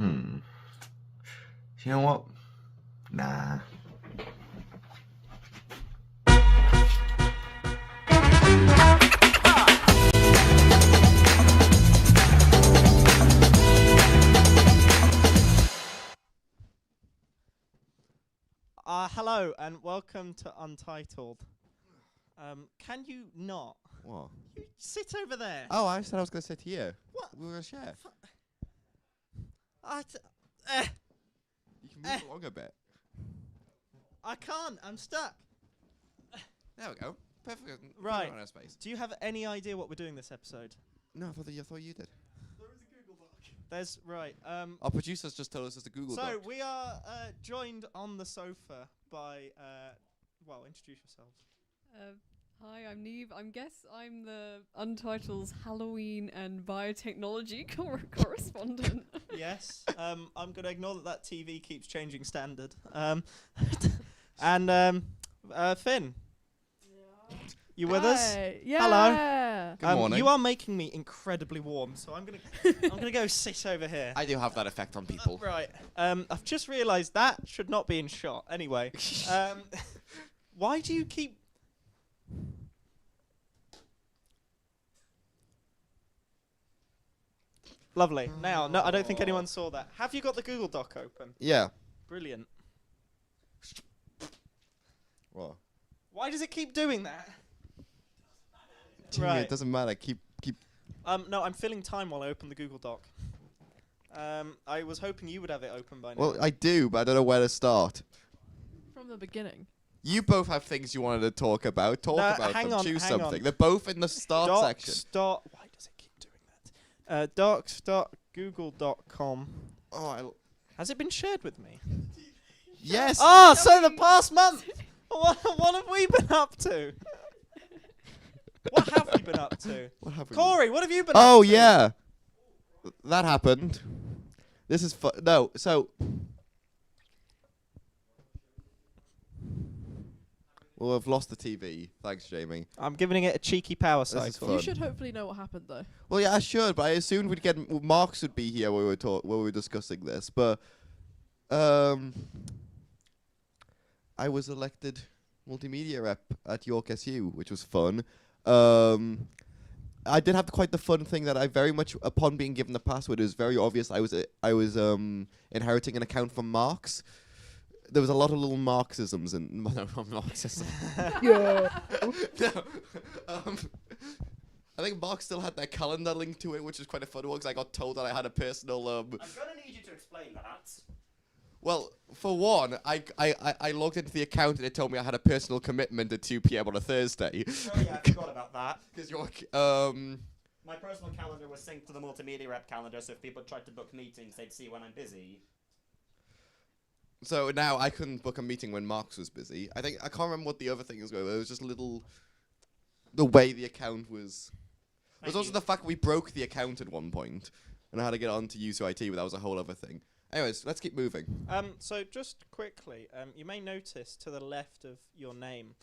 You know what? Nah. Hello and welcome to Untitled. Can you not? What? You sit over there. Oh, I said I was going to sit here. What? We were going to share. You can move along a bit. I can't. I'm stuck. There we go. Perfect. Right. On space. Do you have any idea what we're doing this episode? No, I thought you did. There is a Google Doc. There's right. Our producers just told us it's a Google Doc. So we are joined on the sofa by. Well, introduce yourselves. Hi, I'm Niamh. I'm the Untitled's Halloween and biotechnology correspondent. Yes. I'm going to ignore that TV keeps changing standard. And Finn. Yeah. You with us? Yeah. Hello. Good morning. You are making me incredibly warm, so I'm gonna go sit over here. I do have that effect on people. Right. I've just realised that should not be in shot. Anyway, why do you keep? Lovely. Now, no, I don't think anyone saw that. Have you got the Google Doc open? Yeah. Brilliant. What? Why does it keep doing that? Jimmy, Right. it doesn't matter. Keep. No, I'm filling time while I open the Google Doc. I was hoping you would have it open by now. Well, I do, but I don't know where to start. From the beginning. You both have things you wanted to talk about. Talk No, about hang them. on, Choose hang something. on. They're both in the start section. Why does it keep doing that? Docs.google.com. Oh, Has it been shared with me? yes. Oh, so the past month. What have we been up to? What have we been up to? What happened? Kory, what have you been up to? Oh yeah, that happened. This is no. So, well, I've lost the TV. Thanks, Jamie. I'm giving it a cheeky power This is cycle. fun. You should hopefully know what happened though. Well, yeah, I should, but I assumed we'd get Marks would be here when we were discussing this. But I was elected multimedia rep at York SU, which was fun. I did have quite the fun thing that I very much, upon being given the password, it was very obvious I was inheriting an account from Marx. There was a lot of little Marxisms and no, not Marxism. Yeah. No, I think Marx still had their calendar linked to it, which is quite a fun one because I got told that I had a personal. I'm gonna need you to explain that. Well, for one, I logged into the account and it told me I had a personal commitment at 2 p.m. on a Thursday. Oh yeah, I forgot about that. Because you're My personal calendar was synced to the Multimedia Rep calendar, so if people tried to book meetings, they'd see when I'm busy. so now I couldn't book a meeting when Marx was busy. I can't remember what the other thing was. It was just the way the account was. It was also the fact we broke the account at one point, and I had to get on to user IT, but that was a whole other thing. Anyways, let's keep moving. So just quickly, you may notice to the left of your name,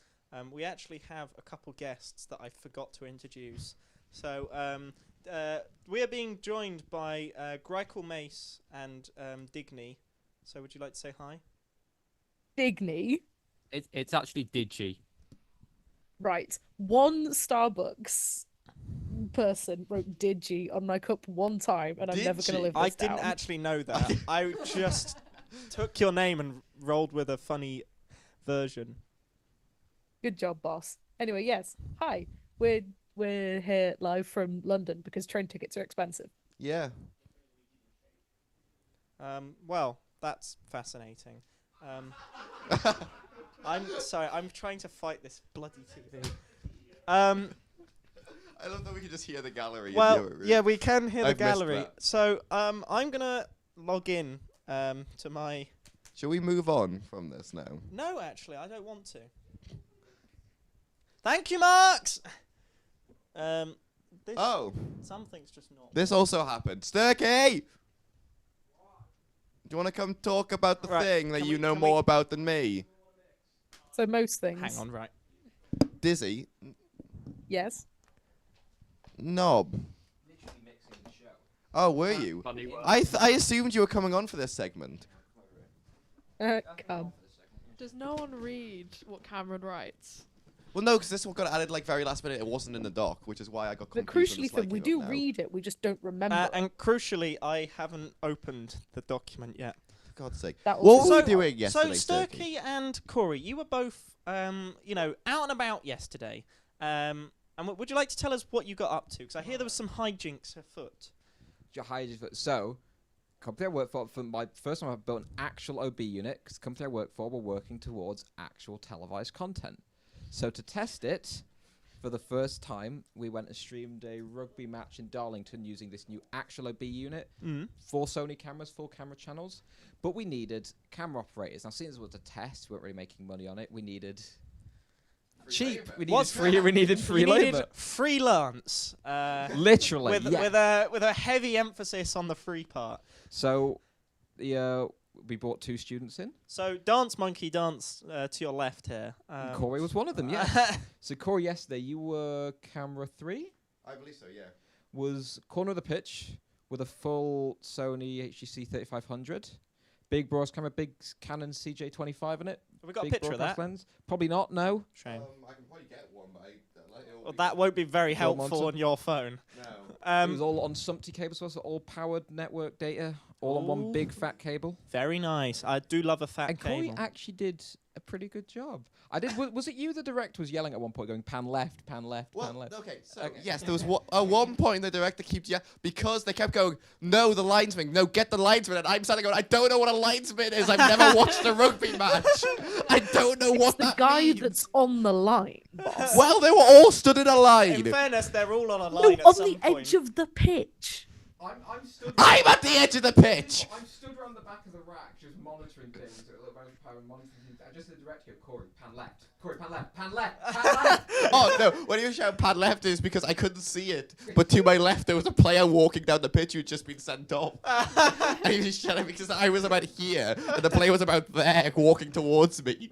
we actually have a couple guests that I forgot to introduce. So we are being joined by Greichel Mace and Digny. So would you like to say hi? Digny. It's actually Digi. Right. One Starbucks person wrote Digi on my cup one time, and I'm never going to live this I down. didn't actually know that. I just took your name and rolled with a funny version. Good job, boss. Anyway, yes. Hi. We're here live from London because train tickets are expensive. Yeah. Well, that's fascinating. I'm sorry. I'm trying to fight this bloody TV. I love that we can just hear the gallery. Well, yeah, we can hear the I've missed gallery. that. So I'm gonna log in to my. Shall we move on from this now? No, actually, I don't want to. Thank you, Marks. Something's just not. This also happened. Stirky! Do you want to come talk about the thing that you know more about than me? So most things. Hang on, right. Dizzy? Yes. Knob. Literally mixing the show. Oh, were you? Funny one. I assumed you were coming on for this segment. Come. Does no one read what Cameron writes? Well, no, because this one got added like very last minute. It wasn't in the doc, which is why I got But confused. crucially, Finn, we do read it. We just don't remember. And crucially, I haven't opened the document yet. For God's sake. That What also- were we doing yesterday, So Stirky and Kory, you were both, out and about yesterday. And would you like to tell us what you got up to? Because I hear there was some hijinks afoot. So, company I work for my first time I built an actual OB unit, because the company I work for were working towards actual televised content. So to test it, for the first time, we went and streamed a rugby match in Darlington using this new actual OB unit. 4 Sony cameras, 4 camera channels. But we needed camera operators. Now, since it was a test, we weren't really making money on it. We needed cheap. We needed free You needed labor. freelance. Literally, with a heavy emphasis on the free part. So, we brought 2 students in. So Dance Monkey Dance to your left here. Kory was one of them, yeah. So Kory, yesterday you were camera 3. I believe so, yeah. Was corner of the pitch with a full Sony HTC 3500, big broad camera, big Canon CJ25 in it. Have we got big a picture of broadcast that? Lens. Probably not. No. Shame. I can probably get one, but Well, that won't be very Film helpful onto- on your phone. No. It was all on SMPTE cables, so all powered network data, all on one big fat cable. Very nice. I do love a fat And Kory cable. actually did a pretty good job. I did. Was it you? The director was yelling at one point, going pan left, pan left, pan Well, left. okay, so Okay. yes, there was one point the director keeps because they kept going, no, the linesman, no, get the linesman, and I'm standing going, I don't know what a linesman is. I've never watched a rugby match. I don't know what the that guy means. that's on the line, boss. Well, they were all stood in a In line. fairness, they're all on a No, line at on some the point. edge of the pitch. I'm stood. I'm at the edge of the pitch. I'm stood around the back of the rack, just monitoring things. I just said direct to Kory, pan left. Kory, pan left, pan left, pan left. Oh no! When you shout pad left is because I couldn't see it, but to my left there was a player walking down the pitch who'd just been sent off, and he was shouting because I was about here and the player was about there walking towards me.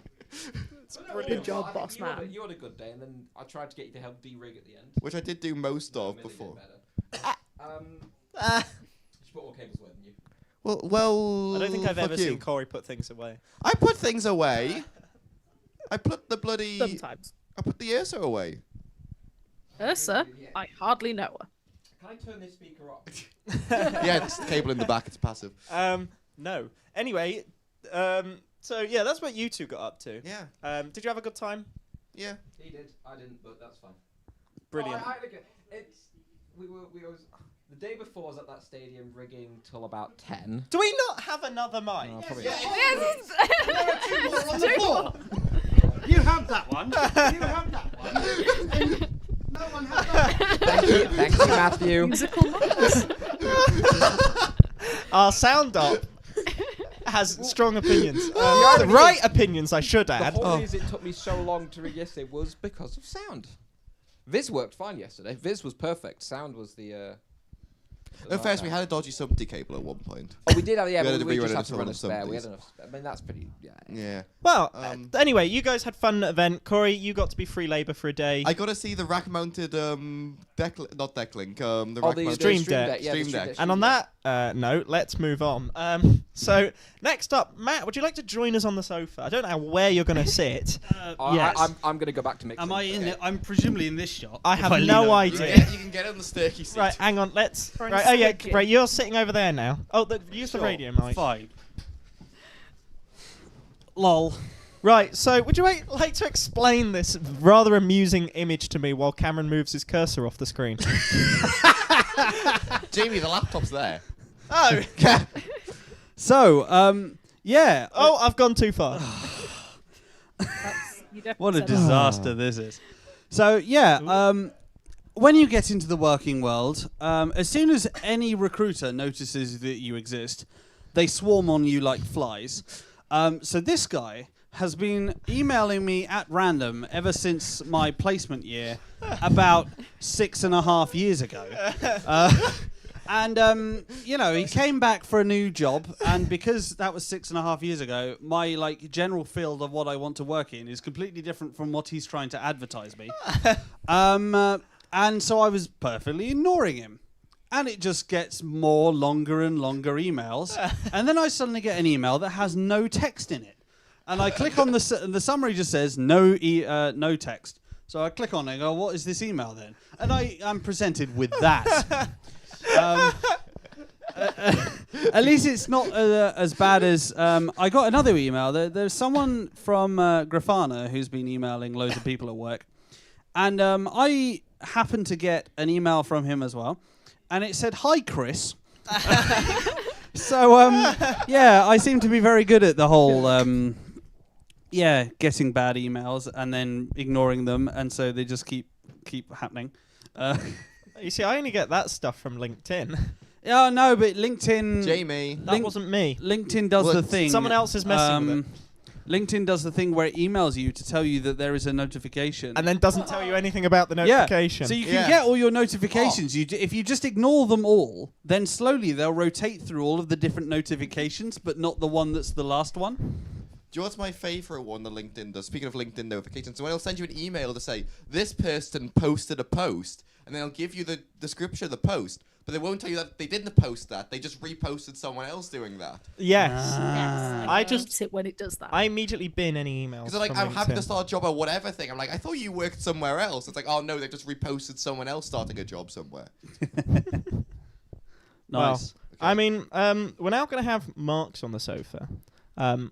Good job, boss man. You had a good day, and then I tried to get you to help de-rig at the end. Which I did do most of Millie did before. better. She put all cables away than you. Well. I don't think I've ever fuck you. seen Kory put things away. I put things away. I put the bloody. Sometimes. I put the Ursa away. Ursa? I hardly know her. Can I turn this speaker off? Yeah, it's the cable in the back. It's passive. No. Anyway, so yeah, that's what you two got up to. Yeah. Did you have a good time? Yeah. He did. I didn't, but that's fine. Brilliant. We was the day before I was at that stadium rigging till about 10. Do we not have another mic? Oh, probably You have that one. You have that one. No one has that. Thank you, Matthew. Musical notes. Our sound op has strong opinions. irony Right opinions, I should The add. whole reason it took me so long to rig yesterday was because of sound. Viz worked fine yesterday. Viz was perfect. Sound was the. At first, we had a dodgy SMPTE cable at one point. Oh, we did have We had but to we rerun just it had to to run run a a spare. We had something. enough. I mean, that's pretty. Yeah. Well, Um, anyway, you guys had fun at the event. Kory, you got to be free labour for a day. I got to see the rack-mounted not deck link, the Oh, rack-mounted Stream Deck. Yeah, the Stream Deck. And on that note, let's move on. So next up, Matt, would you like to join us on the sofa? I don't know where you're going to sit. Yes. I'm going to go back to mixing. Am I in it? I'm presumably in this shot. I if have lean no over. idea. You can get on the Stirky seat. Right, hang on. Let's. Try and Right, oh yeah, switch it. right. You're sitting over there now. Oh, use the Sure, radio mic. Fine. Lol. Right. So, would you like to explain this rather amusing image to me while Cameron moves his cursor off the screen? Jamie, the laptop's there. Oh. So, yeah. Oh, I've gone too far. You definitely What a said that. disaster this is. So, yeah, when you get into the working world, as soon as any recruiter notices that you exist, they swarm on you like flies. So this guy has been emailing me at random ever since my placement year about 6.5 years ago. And he came back for a new job, and because that was 6.5 years ago, my general field of what I want to work in is completely different from what he's trying to advertise me. And so I was perfectly ignoring him. and it just gets more longer and longer emails. And then I suddenly get an email that has no text in it. And I click on the summary just says no text. So I click on it and go, what is this email then? And I'm presented with that. At least it's not as bad as... I got another email. There's someone from Grafana who's been emailing loads of people at work. And I happened to get an email from him as well. And it said, "Hi, Chris." So, I seem to be very good at the whole... getting bad emails and then ignoring them. And so they just keep happening. You see, I only get that stuff from LinkedIn. Yeah, no, but LinkedIn... Jamie. That wasn't me. LinkedIn does the thing... Someone else is messing with it. LinkedIn does the thing where it emails you to tell you that there is a notification. And then doesn't tell you anything about the notification. Yeah. So you can get all your notifications. If you just ignore them all, then slowly they'll rotate through all of the different notifications, but not the one that's the last one. Do you know what's my favourite one that LinkedIn does? Speaking of LinkedIn notifications, so when it'll send you an email to say, this person posted a post, and then it'll give you the description of the post, but they won't tell you that they didn't post that. They just reposted someone else doing that. Yes. Yes, I hate just it when it does that. I immediately bin any emails. Because like, from I'm happy to LinkedIn. start a job or whatever thing. I'm like, I thought you worked somewhere else. It's like, oh no, they just reposted someone else starting a job somewhere. Nice. Well, I mean, we're now going to have Marks on the sofa.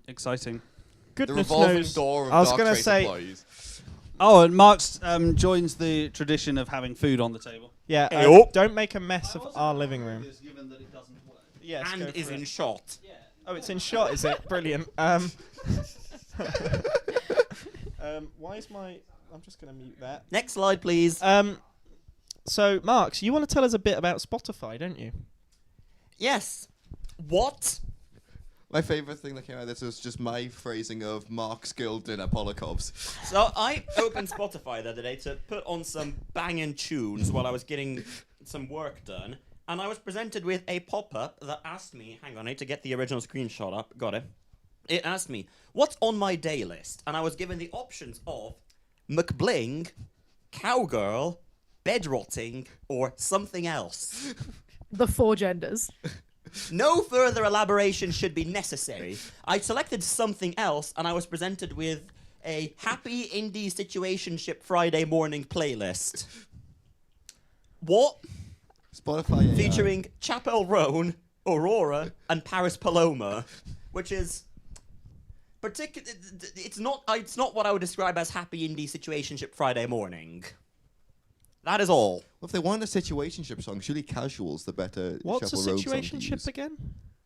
Exciting. The Goodness revolving knows. door of I was Dark gonna Trace say- employees. Oh, and Mark's joins the tradition of having food on the table. Yeah, Hey-o. don't make a mess of our living room. Given that it doesn't work. Yes, And go is for in it. shot. Oh, it's in shot, is it? Brilliant. Why is my... I'm just going to mute that. Next slide, please. So, Marks, you want to tell us a bit about Spotify, don't you? Yes. What? My favourite thing that came out of this was just my phrasing of Mark's girl dinner Polakovs. So I opened Spotify the other day to put on some banging tunes while I was getting some work done, and I was presented with a pop-up that asked me, hang on, I need to get the original screenshot up, got it. It asked me, what's on my day list? And I was given the options of McBling, Cowgirl, Bed Rotting, or something else. The four genders. No further elaboration should be necessary. I selected something else, and I was presented with a happy indie situationship Friday morning playlist. What? Spotify AI. Featuring Chapel Roan, Aurora, and Paris Paloma, which is it's not what I would describe as happy indie situationship Friday morning. That is all. Well, if they want a situationship song, surely Casual's the better What's a Chapel Roan song to situationship use. again?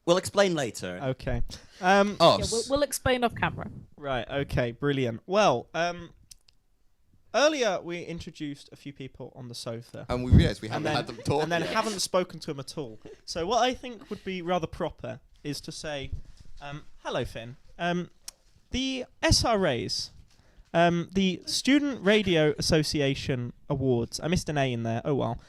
We'll explain later. Okay. Yeah, Us. we'll explain off camera. Right, okay, brilliant. Well, earlier we introduced a few people on the sofa. And we realised we haven't then- had them talk and then yet. haven't spoken to them at all. So what I think would be rather proper is to say, hello, Finn. The SRAs, the Student Radio Association Awards, I missed an A in there, oh well.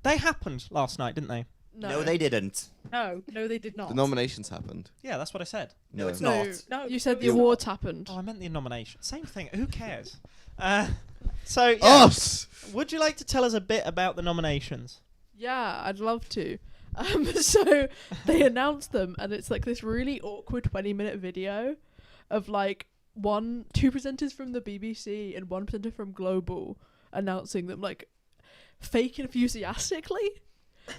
They happened last night, didn't they? No, they didn't. No, they did not. The nominations happened. Yeah, that's what I said. No, it's No, not. No, you said the it's awards happened. Oh, I meant the nomination. Same thing, who cares? So, yeah. Us! Would you like to tell us a bit about the nominations? Yeah, I'd love to. So they announced them, and it's like this really awkward 20-minute video of like two presenters from the BBC and one presenter from Global announcing them like fake enthusiastically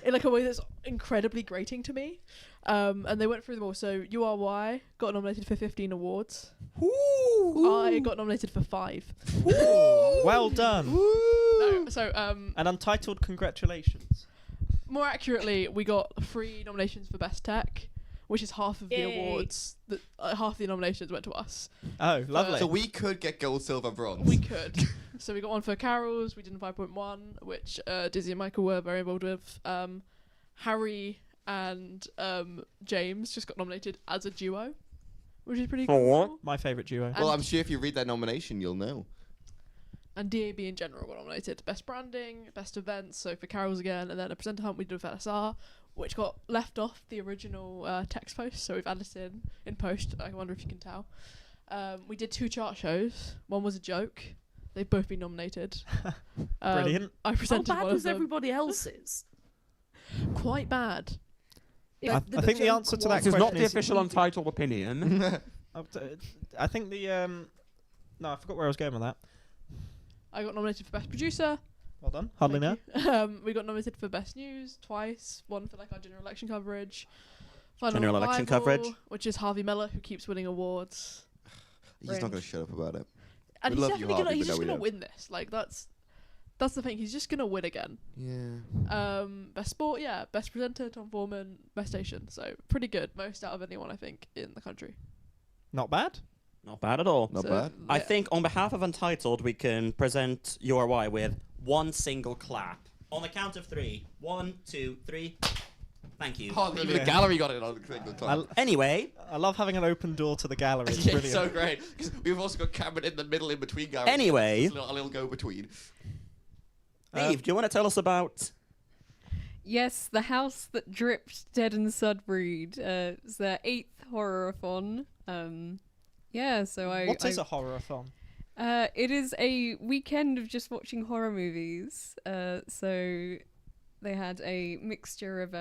in like a way that's incredibly grating to me. And they went through them all. So URY got nominated for 15 awards. I got nominated for 5. Well done. No, so And Untitled, congratulations. more accurately, we got 3 nominations for Best Tech, which is half of the Yay. awards. That half the nominations went to us. Oh, lovely. So we could get gold, silver, bronze. We could. So we got one for Carols. We did 5.1, which Dizzy and Michael were very involved with. Harry and James just got nominated as a duo, which is pretty cool. My favourite duo. Well, and- I'm sure if you read that nomination, you'll know. And DAB in general got nominated. Best branding, best events, so for Carols again, and then a presenter hunt we did with LSR, which got left off the original text post, so we've added it in post. I wonder if you can tell. We did 2 chart shows. One was a joke. They've both been nominated. Brilliant. I How presented bad one of was them. everybody else's? Quite bad. I think the answer to that This is not question the is official Untitled opinion. I think the no, I forgot where I was going with that. I got nominated for Best Producer. Well done. Hardly know. Thank you. We got nominated for Best News twice. One for like our general election coverage. Final General election Revival, coverage. which is Harvey Miller, who keeps winning awards. He's not going to shut up about it. And We he's love you, definitely Harvey, gonna. He's but no, just we gonna don't. win this. Like that's the thing. He's just gonna win again. Yeah. Best Sport, yeah. Best Presenter, Tom Foreman. Best Station. So pretty good. Most out of anyone I think in the country. Not bad. Not bad at all. Not So, bad. I yeah. think on behalf of Untitled, we can present URY with one single clap. On the count of 3. 1, 2, 3. Thank you. Oh, even the gallery got it on the single clap. Anyway, I love having an open door to the gallery. It's Yeah, brilliant. it's so great. 'Cause we've also got Cameron in the middle, in between galleries. Anyway. Just a little go between. Eve, do you want to tell us about... Yes, the house that dripped dead and Sudbury. It's their 8th horror-a-thon. Yeah, so What is a horror-a-thon? It is a weekend of just watching horror movies. So they had a mixture of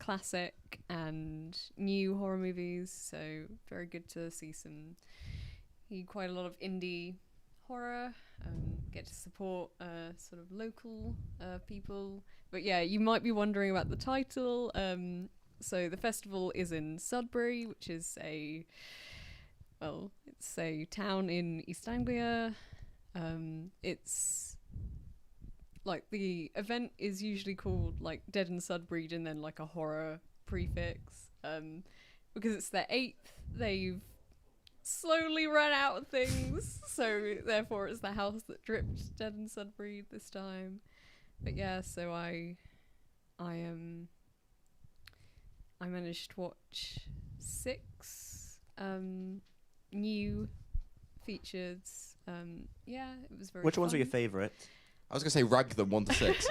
classic and new horror movies. So very good to see quite a lot of indie horror. Get to support sort of local people. But yeah, you might be wondering about the title. So the festival is in Sudbury, which is it's a town in East Anglia. It's like the event is usually called like Dead and Sudbury and then like a horror prefix. Because it's their 8th, they've slowly run out of things. So therefore it's the house that dripped dead and Sudbury this time. But yeah, so I managed to watch 6 new features. Yeah, it was very Which ones are your fun. favourite? I was going to say rank them 1 to 6.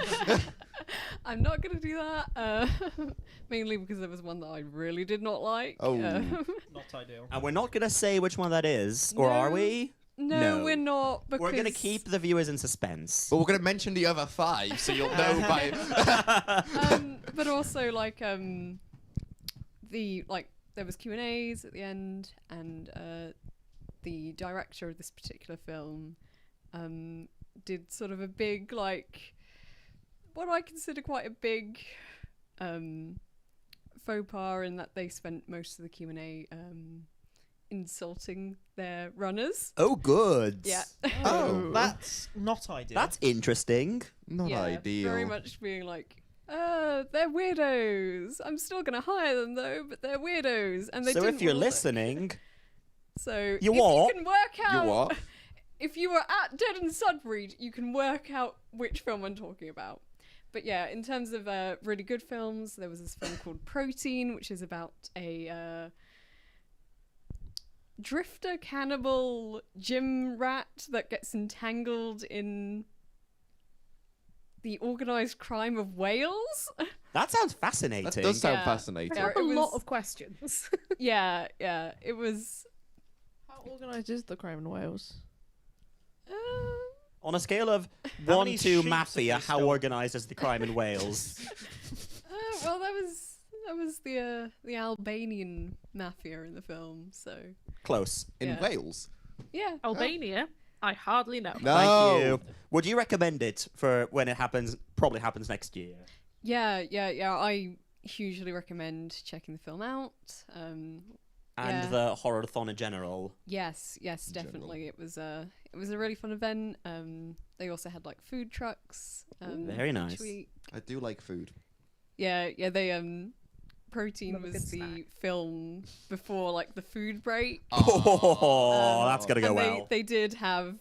I'm not going to do that, mainly because there was one that I really did not like. Oh. Not ideal. And we're not going to say which one that is, or are No. we? No, No. we're not. Because We're going to keep the viewers in suspense. But we're going to mention the other 5, so you'll know by... but also like there was Q&As at the end, and the director of this particular film did sort of a big what I consider quite a big faux pas, in that they spent most of the Q&A insulting their runners. Oh, good. Yeah. Oh, that's not ideal. That's interesting. Not Yeah, ideal. very much being like, they're weirdos. I'm still gonna hire them though, but they're weirdos, and they. So didn't if you're wanna work. listening, So You if what? you can work out, You what? if you were at Dead and Sudbury, you can work out which film I'm talking about. But yeah, in terms of really good films, there was this film called Protein, which is about a drifter cannibal gym rat that gets entangled in the organised crime of whales. that sounds fascinating. That does sound Yeah. fascinating. Yeah. A it lot was- of questions. yeah, it was. How organised is the crime in Wales? On a scale of How 1 many to sheeps have mafia, they how stolen? organised is the crime in Wales? Well, that was the Albanian mafia in the film. So Close. In Yeah. Wales? yeah, Albania? I hardly know. No. Thank you. Would you recommend it for when it happens? Probably happens next year. yeah. I hugely recommend checking the film out. And Yeah. the horror-a-thon in general. Yes, In definitely. It was a really fun event. They also had like food trucks. Very each nice. week. I do like food. Yeah. They Protein Love a was good the snack. film before like the food break. Oh, that's gonna go and well. They did have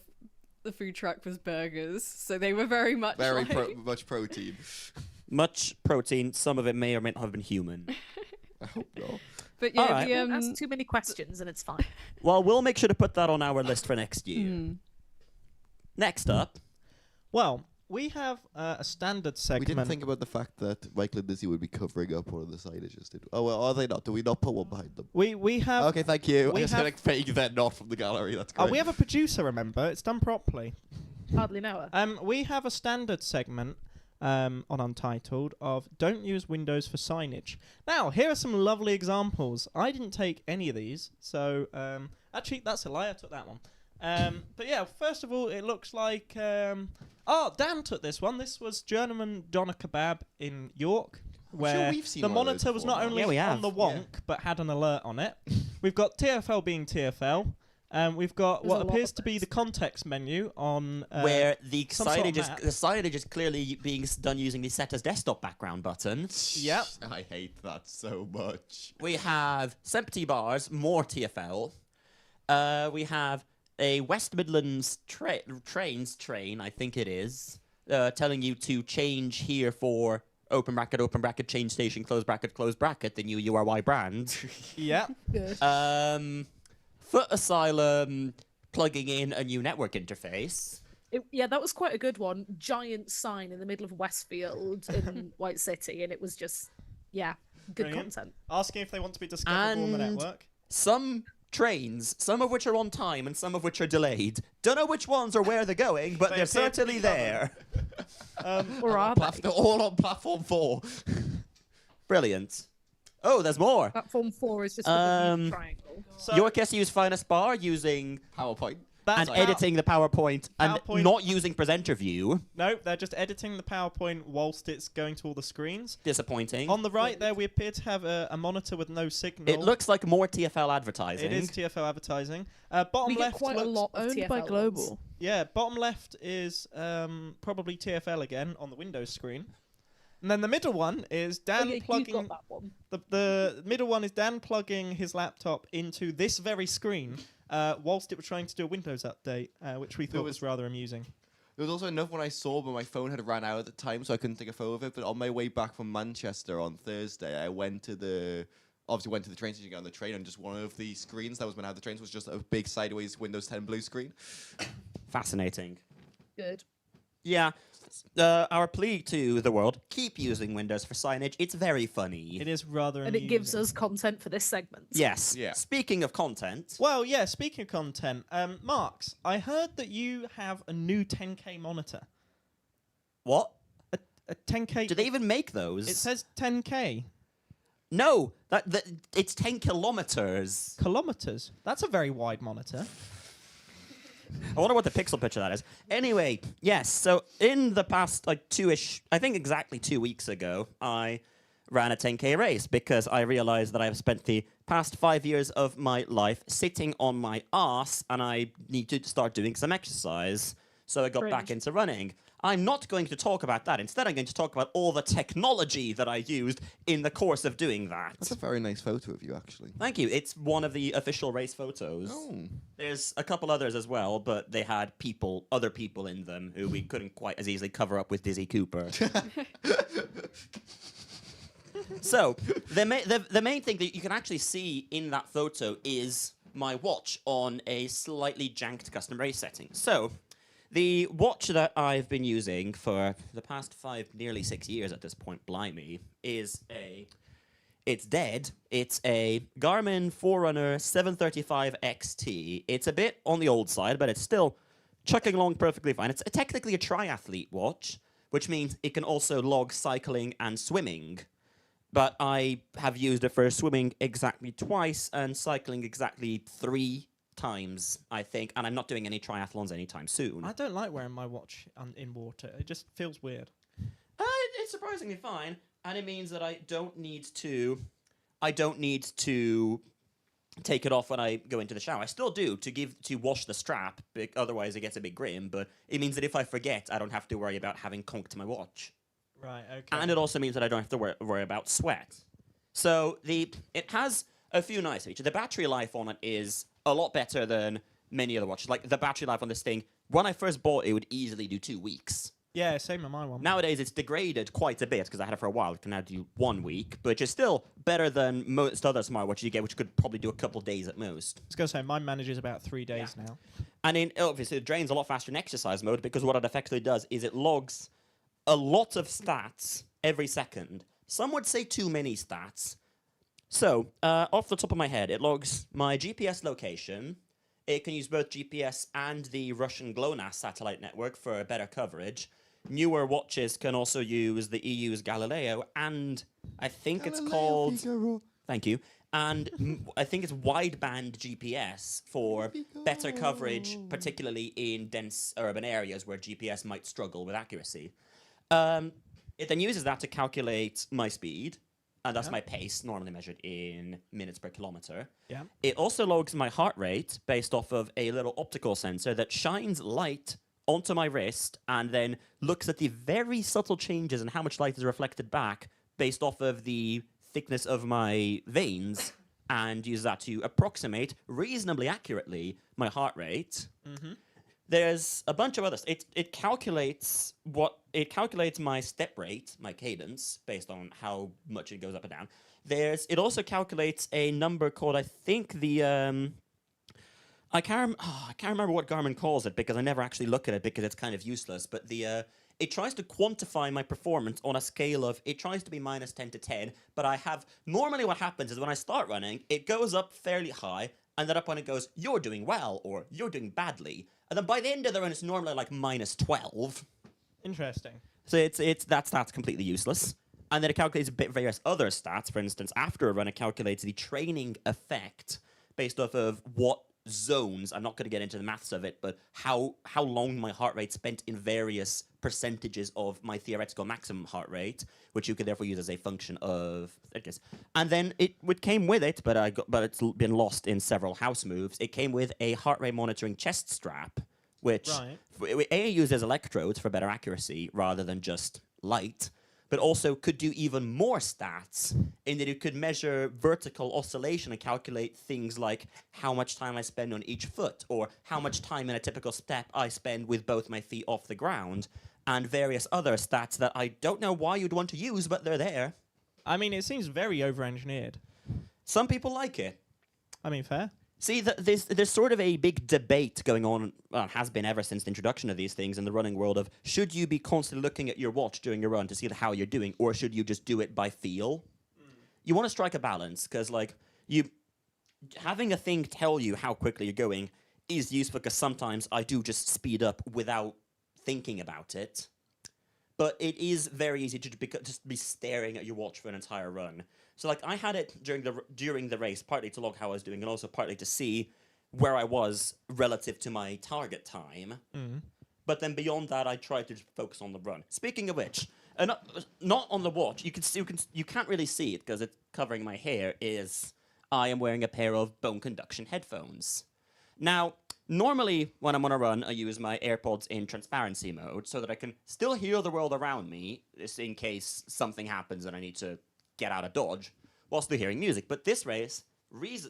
the food truck was burgers, so they were very much Very like, much protein. Much protein. Some of it may or may not have been human. I hope not. But yeah, Alright. Don't ask too many questions and it's fine. Well, we'll make sure to put that on our list for next year. Mm. Next up, Well, We have a standard We segment. didn't think about the fact that Michael and Lizzie would be covering up one of the signages, did we? Oh, well, are they not? Do we not put one behind them? We have. Okay, thank you. we I just have- like fake they're not from the gallery. That's great. We have a producer. Remember, it's done properly. Hardly know her. We have a standard segment on Untitled of don't use Windows for signage. Now, here are some lovely examples. I didn't take any of these, so actually, that's a lie. I took that one. But yeah, first of all, it looks like Dan took this one. This was German Doner Kebab in York, where we've seen the one of those monitor was not before. only Yeah, we on have. the wonk but had an alert on it. We've got TFL being TFL. We've got There's what a lot appears of to be those. the context menu on where the some sort of signage is map. the signage is clearly being done using the set as desktop background button. Yep. I hate that so much. We have Sempty bars, more TFL. We have a West Midlands train, I think it is, telling you to change here for open bracket, change station, close bracket, the new URY brand. Yeah. Good. Foot Asylum plugging in a new network interface. Yeah, that was quite a good one. Giant sign in the middle of Westfield in White City, and it was just, yeah, good Brilliant. content. Asking if they want to be discoverable on the And- network. Some trains, some of which are on time and some of which are delayed. Don't know which ones or where they're going, but They they're appear to be certainly there. Or are they? They're all on platform 4. Brilliant. Oh, there's more. Platform 4 is just with a Um, new triangle. So York has used Finest Bar using PowerPoint. that's and editing the PowerPoint and PowerPoint. not using presenter view. No, they're just editing the PowerPoint whilst it's going to all the screens. Disappointing. On the right there, we appear to have a monitor with no signal. It looks like more TFL advertising. It is TFL advertising. Bottom We get left quite a looks- lot of Owned TFL by ones. Global. Yeah, bottom left is probably TFL again on the Windows screen. And then the middle one is Oh, Dan yeah, you've plugging got that one. the middle one is Dan plugging his laptop into this very screen whilst it was trying to do a Windows update, which we thought was rather amusing. There was also another one I saw, but my phone had ran out at the time, so I couldn't take a photo of it. But on my way back from Manchester on Thursday, I went to the train station, got on the train, and just one of the screens that was meant to have the trains was just a big sideways Windows 10 blue screen. Fascinating. Good. Yeah. Our plea to the world, keep using Windows for signage. It's very funny. It is rather And amusing. it gives us content for this segment. Yes. Yeah. Speaking of content, Well, yeah, speaking of content, Marks, I heard that you have a new 10K monitor. what? A 10K... Do they even make those? It says 10K no. That it's 10 kilometers. kilometers. That's a very wide monitor. I wonder what the pixel picture that is. Anyway, yes. So in the past, like I think exactly 2 weeks ago, I ran a 10K race because I realized that I've spent the past 5 years of my life sitting on my ass and I need to start doing some exercise. So I got back Cringe. into running. I'm not going to talk about that. Instead, I'm going to talk about all the technology that I used in the course of doing that. That's a very nice photo of you, actually. Thank you. It's one of the official race photos. Oh. There's a couple others as well, but they had other people in them who we couldn't quite as easily cover up with Dizzy Cooper. So, the main thing that you can actually see in that photo is my watch on a slightly janked custom race setting. So, the watch that I've been using for the past nearly 6 years at this point, blimey, it's dead. It's a Garmin Forerunner 735 XT. It's a bit on the old side, but it's still chucking along perfectly fine. It's technically a triathlete watch, which means it can also log cycling and swimming. But I have used it for swimming exactly twice and cycling exactly 3 times, I think, and I'm not doing any triathlons anytime soon. I don't like wearing my watch in water. It just feels weird. It's surprisingly fine, and it means that I don't need to take it off when I go into the shower. I still do to wash the strap, otherwise it gets a bit grim, but it means that if I forget, I don't have to worry about having conked my watch. Right, okay. And it also means that I don't have to worry about sweat. So it has a few nice features. The battery life on it is a lot better than many other watches. Like the battery life on this thing, when I first bought it would easily do 2 weeks. Yeah, same with my one. Nowadays, it's degraded quite a bit because I had it for a while. It can now do 1 week, which is still better than most other smartwatches you get, which could probably do a couple of days at most. I was going to say, mine manages about 3 days now. And obviously, it drains a lot faster in exercise mode because what it effectively does is it logs a lot of stats every second. Some would say too many stats. So, off the top of my head, it logs my GPS location. It can use both GPS and the Russian GLONASS satellite network for better coverage. Newer watches can also use the EU's Galileo, and I think it's called... Figaro. Thank you. And I think it's wideband GPS for better coverage, particularly in dense urban areas where GPS might struggle with accuracy. It then uses that to calculate my speed, and that's my pace, normally measured in minutes per kilometer. Yeah. It also logs my heart rate based off of a little optical sensor that shines light onto my wrist and then looks at the very subtle changes in how much light is reflected back based off of the thickness of my veins and uses that to approximate reasonably accurately my heart rate. Mm-hmm. There's a bunch of others. It calculates my step rate, my cadence, based on how much it goes up and down. It also calculates a number called, I think, the I can't remember what Garmin calls it because I never actually look at it because it's kind of useless. But it tries to quantify my performance on a scale of, it tries to be minus 10 to 10, but normally what happens is when I start running, it goes up fairly high, and then up when it goes, you're doing well, or you're doing badly. And then by the end of the run, it's normally like minus 12. Interesting. So that's completely useless. And then it calculates various other stats. For instance, after a run, it calculates the training effect based off of what zones, I'm not going to get into the maths of it, but how long my heart rate spent in various percentages of my theoretical maximum heart rate, which you could therefore use as a function of, I guess. And then it came with it, but it's been lost in several house moves. It came with a heart rate monitoring chest strap, which uses electrodes for better accuracy rather than just light, but also could do even more stats in that it could measure vertical oscillation and calculate things like how much time I spend on each foot or how much time in a typical step I spend with both my feet off the ground and various other stats that I don't know why you'd want to use, but they're there. I mean, it seems very over-engineered. Some people like it. I mean, fair. See, there's sort of a big debate going on, has been ever since the introduction of these things in the running world of, should you be constantly looking at your watch during your run to see how you're doing, or should you just do it by feel? You want to strike a balance, because having a thing tell you how quickly you're going is useful, because sometimes I do just speed up without thinking about it. But it is very easy to just be staring at your watch for an entire run. So I had it during the race, partly to log how I was doing, and also partly to see where I was relative to my target time. Mm. But then beyond that, I tried to focus on the run. Speaking of which, not on the watch. You can't really see it because it's covering my hair. I am wearing a pair of bone conduction headphones. Now, normally when I'm on a run, I use my AirPods in transparency mode so that I can still hear the world around me, just in case something happens and I need to get out of Dodge, while still hearing music. But this race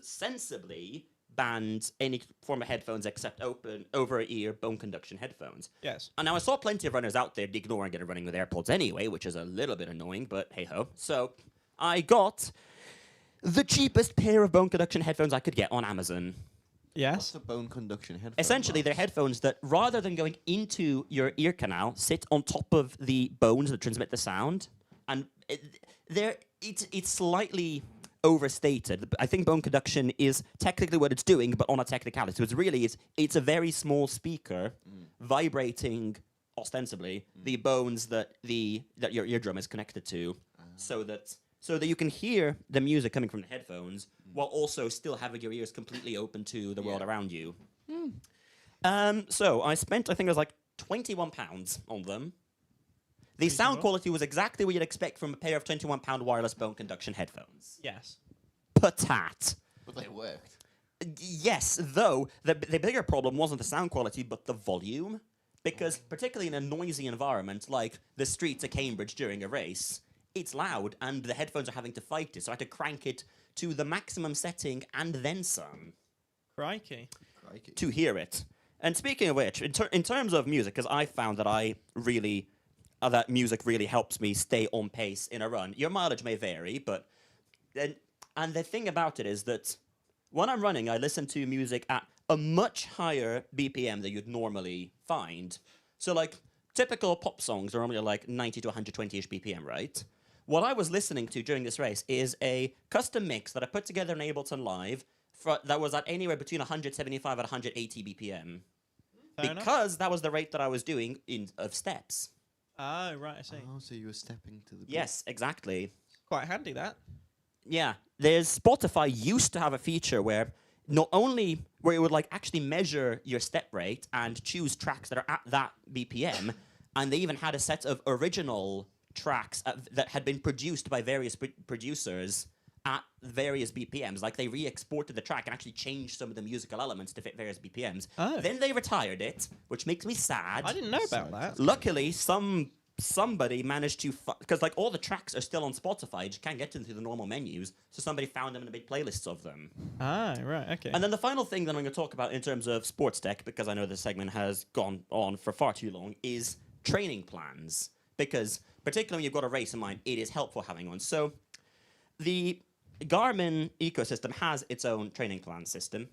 sensibly banned any form of headphones except over-ear bone conduction headphones. Yes. And now I saw plenty of runners out there ignoring it and running with AirPods anyway, which is a little bit annoying, but hey-ho. So I got the cheapest pair of bone conduction headphones I could get on Amazon. Yes. What's a bone conduction headphone? Essentially, they're headphones that, rather than going into your ear canal, sit on top of the bones that transmit the sound. And it's slightly overstated. I think bone conduction is technically what it's doing, but on a technicality. So it's a very small speaker vibrating, ostensibly, the bones that your eardrum is connected to, so that you can hear the music coming from the headphones while also still having your ears completely open to the world around you. So I spent, I think it was £21 on them. The sound quality was exactly what you'd expect from a pair of £21 wireless bone conduction headphones. Yes. Patat. But they worked. Yes, though the bigger problem wasn't the sound quality, but the volume. Because particularly in a noisy environment like the streets of Cambridge during a race, it's loud and the headphones are having to fight it. So I had to crank it to the maximum setting and then some. Crikey. To hear it. And speaking of which, in terms of music, because I found that I really that music really helps me stay on pace in a run. Your mileage may vary, but and the thing about it is that when I'm running, I listen to music at a much higher BPM than you'd normally find. So like typical pop songs are normally like 90 to 120-ish BPM, right? What I was listening to during this race is a custom mix that I put together in Ableton Live that was at anywhere between 175 and 180 BPM. Fair enough. Because that was the rate that I was doing of steps. Oh, right, I see. Oh, so you were stepping to the beat. Yes, exactly. Quite handy, that. Yeah, there's Spotify used to have a feature where not only where it would like actually measure your step rate and choose tracks that are at that BPM, and they even had a set of original tracks that had been produced by various producers at various BPMs. Like they re-exported the track and actually changed some of the musical elements to fit various BPMs. Oh. Then they retired it, which makes me sad. I didn't know about that. Luckily, somebody managed to, because like all the tracks are still on Spotify, you just can't get to them through the normal menus, so somebody found them in the big playlists of them. Ah, right, okay. And then the final thing that I'm going to talk about in terms of sports tech, because I know this segment has gone on for far too long, is training plans. Because particularly when you've got a race in mind, it is helpful having one. So the Garmin ecosystem has its own training plan system.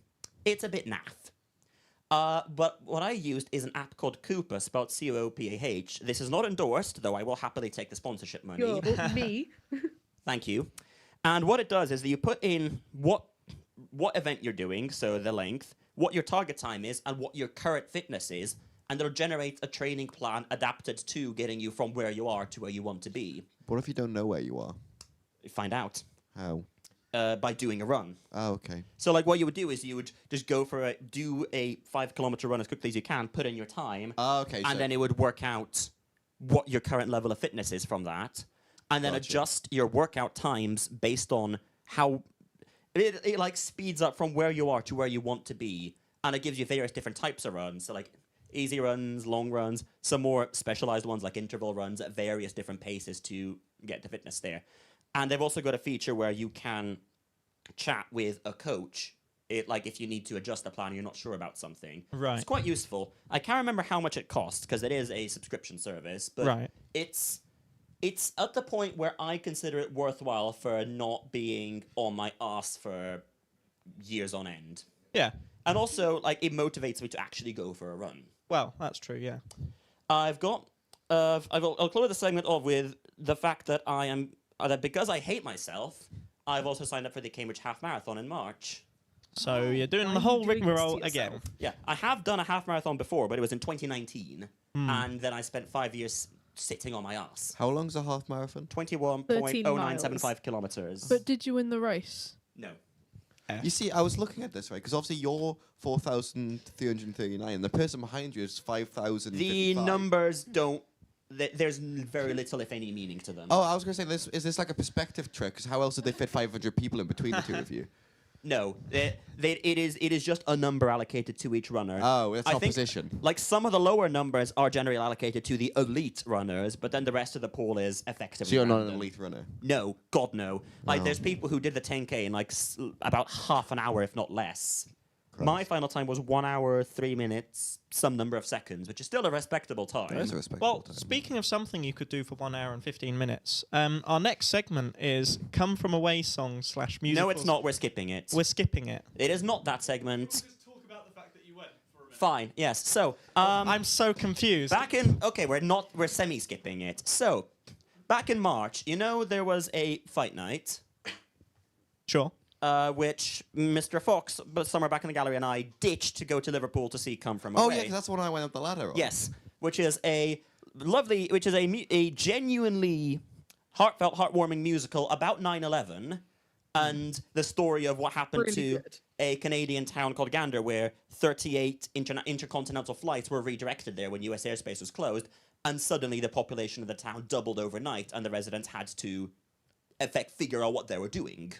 It's a bit naff. But what I used is an app called Coopah, spelled Coopah. This is not endorsed, though I will happily take the sponsorship money. You're me. Thank you. And what it does is that you put in what event you're doing, so the length, what your target time is, and what your current fitness is, and it'll generate a training plan adapted to getting you from where you are to where you want to be. What if you don't know where you are? Find out. How? By doing a run. Oh, okay. So like what you would do is you would just go for do a 5-kilometer run as quickly as you can, put in your time, Oh, okay. and then it would work out what your current level of fitness is from that, and then Gotcha. adjust your workout times based on how it like speeds up from where you are to where you want to be, and it gives you various different types of runs. So like easy runs, long runs, some more specialized ones like interval runs at various different paces to get the fitness there. And they've also got a feature where you can chat with a coach, like if you need to adjust the plan and you're not sure about something. Right. It's quite useful. I can't remember how much it costs because it is a subscription service, but Right. it's at the point where I consider it worthwhile for not being on my ass for years on end. Yeah. And also, like, it motivates me to actually go for a run. Well, that's true, yeah. I'll close the segment off with the fact that that because I hate myself, I've also signed up for the Cambridge Half Marathon in March. So you're doing Why the are whole you doing this to rigmarole yourself? again. Yeah, I have done a half marathon before, but it was in 2019. And then I spent 5 years sitting on my ass. How long's a half marathon? 21.0975 kilometers. But did you win the race? No. You see, I was looking at this, right? Because obviously you're 4,339, and the person behind you is 5,000. The numbers don't... There's very little, if any, meaning to them. Oh, I was going to say, is this like a perspective trick? Because how else did they fit 500 people in between the two of you? No, it is just a number allocated to each runner. Oh, that's I not think, position. Like some of the lower numbers are generally allocated to the elite runners, but then the rest of the pool is effectively. So you're not an random. elite runner? No, God no. Like No. there's people who did the 10K in like about half an hour, if not less. Christ. My final time was 1 hour, 3 minutes, some number of seconds, which is still a respectable time. That is a respectable Well, time. speaking of something you could do for 1 hour and 15 minutes, our next segment is Come From Away songs / music. No, it's not. We're skipping it. We're skipping it. It is not that segment. Just talk about the fact that you went for a minute. Fine. Yes. So, I'm so confused. we're semi-skipping it. So, back in March, there was a fight night, Sure. which Mr. Fox, but somewhere back in the gallery, and I ditched to go to Liverpool to see Come From Away. Oh, yeah, 'cause that's the one I went up the ladder on. Yes, which is a genuinely heartfelt, heartwarming musical about 9/11 and the story of what happened Really to good. a Canadian town called Gander, where 38 intercontinental flights were redirected there when U.S. airspace was closed, and suddenly the population of the town doubled overnight, and the residents had to figure out what they were doing.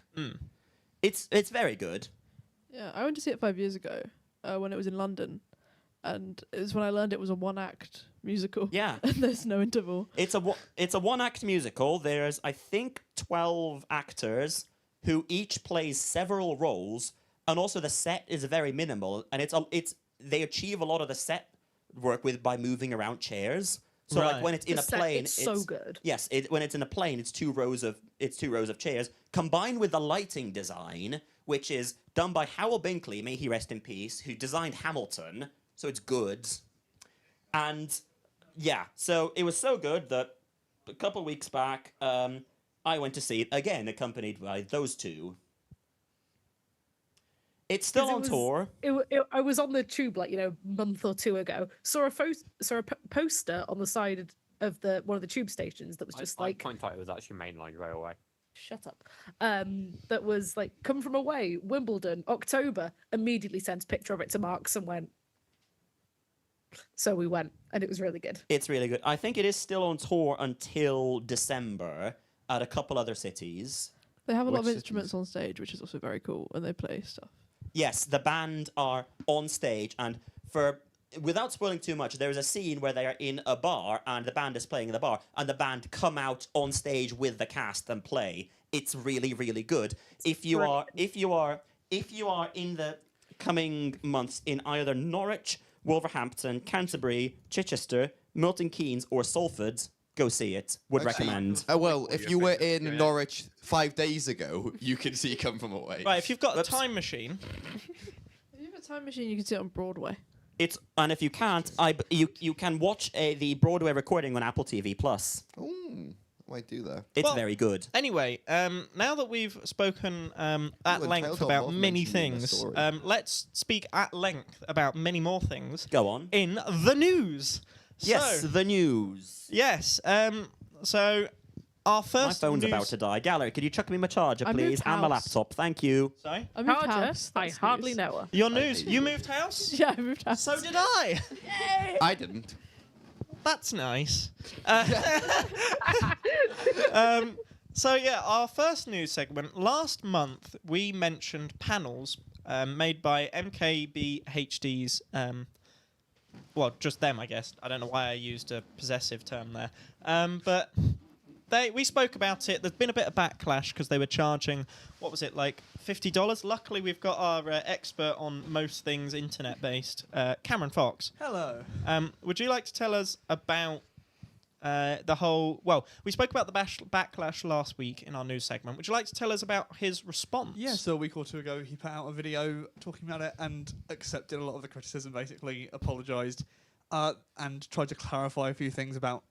It's very good. Yeah, I went to see it 5 years ago when it was in London, and it was when I learned it was a one-act musical. Yeah. And there's no interval. It's a one-act musical. There's, I think, 12 actors who each plays several roles, and also the set is very minimal, and they achieve a lot of the set work by moving around chairs. So Right. like when it's in The a set, plane, it's so good. Yes, when it's in a plane, it's two rows of chairs combined with the lighting design, which is done by Howell Binkley, may he rest in peace, who designed Hamilton. So it's good, and yeah, so it was so good that a couple of weeks back, I went to see it again, accompanied by those two. It's still 'Cause it on was- tour. I was on the tube like a month or two ago. Saw a poster on the side of one of the tube stations that was just I like point out it was actually mainline railway. shut up. That was like come from away, Wimbledon, October. Immediately sent a picture of it to Marks and went. So we went, and it was really good. It's really good. I think it is still on tour until December at a couple other cities. They have a lot of Which instruments on stage, which is also very cool, and they play stuff. Yes, the band are on stage, and without spoiling too much, there is a scene where they are in a bar and the band is playing in the bar, and the band come out on stage with the cast and play. It's really, really good. If you are in the coming months in either Norwich, Wolverhampton, Canterbury, Chichester, Milton Keynes, or Salford, go see it. Would Actually, recommend. Well, if you were in Norwich 5 days ago, you can see Come From Away. Right, if you've got a time machine, If you have a time machine, you can see it on Broadway. And if you can't, you can watch the Broadway recording on Apple TV Plus. Ooh, I might do that. It's Well, very good. anyway, now that we've spoken at Ooh, length Untitled.mov about many mentioned in the things, story. let's speak at length about many more things Go on. in the news. Yes, So, the news. yes. So our first My phone's news... about to die. Gallery, could you chuck me my charger, I please? moved And my house. laptop. Thank you. Sorry? I moved Charger? house. I that's hardly news. know her. Your news. You moved house? Yeah, I moved house. So did I. I didn't. That's nice. So yeah, our first news segment. Last month we mentioned panels made by MKBHD's. Well, just them, I guess. I don't know why I used a possessive term there. But we spoke about it. There's been a bit of backlash because they were charging, what was it, like $50? Luckily, we've got our expert on most things internet-based, Cameron Fox. Hello. Would you like to tell us about the whole... Well, we spoke about the backlash last week in our news segment. Would you like to tell us about his response? Yeah, so a week or two ago, he put out a video talking about it and accepted a lot of the criticism, basically apologised, and tried to clarify a few things about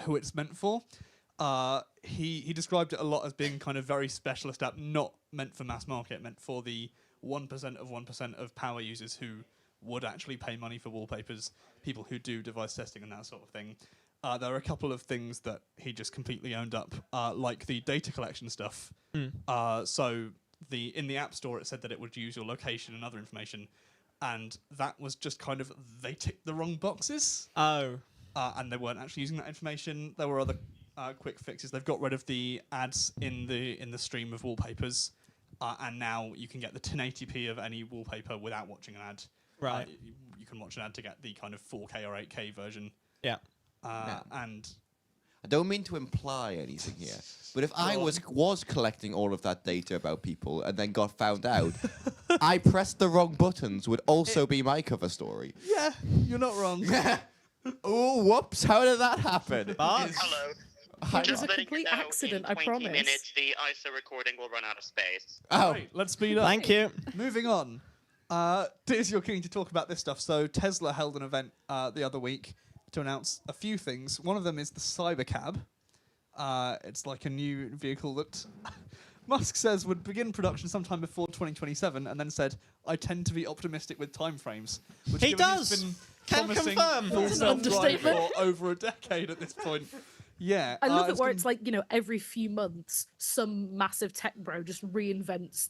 who it's meant for. He described it a lot as being kind of very specialist app, not meant for mass market, meant for the 1% of 1% of power users who would actually pay money for wallpapers, people who do device testing and that sort of thing. There are a couple of things that he just completely owned up, like the data collection stuff. So in the App Store, it said that it would use your location and other information, and that was just kind of, they ticked the wrong boxes. Oh. And they weren't actually using that information. There were other quick fixes. They've got rid of the ads in the stream of wallpapers, and now you can get the 1080p of any wallpaper without watching an ad. Right. You can watch an ad to get the kind of 4K or 8K version. Yeah. And I don't mean to imply anything here, but if I Go was collecting all of that data about people and then got found out, I pressed the wrong buttons would also be my cover story. yeah, you're not wrong. Oh, whoops! How did that happen? Bart? Hello. It Just was a letting you complete know, accident, in I 20 promise. minutes, the ISO recording will run out of space. Oh, Right, let's speed up. Thank you. Moving on. Diz, you're keen to talk about this stuff. So Tesla held an event the other week to announce a few things. One of them is the cybercab. It's like a new vehicle that Musk says would begin production sometime before 2027, and then said, "I tend to be optimistic with timeframes." Which He given does. He's been Can promising confirm. full That's an self-drive understatement. for over a decade at this point. Yeah, I love it it's where gonna- it's like, every few months, some massive tech bro just reinvents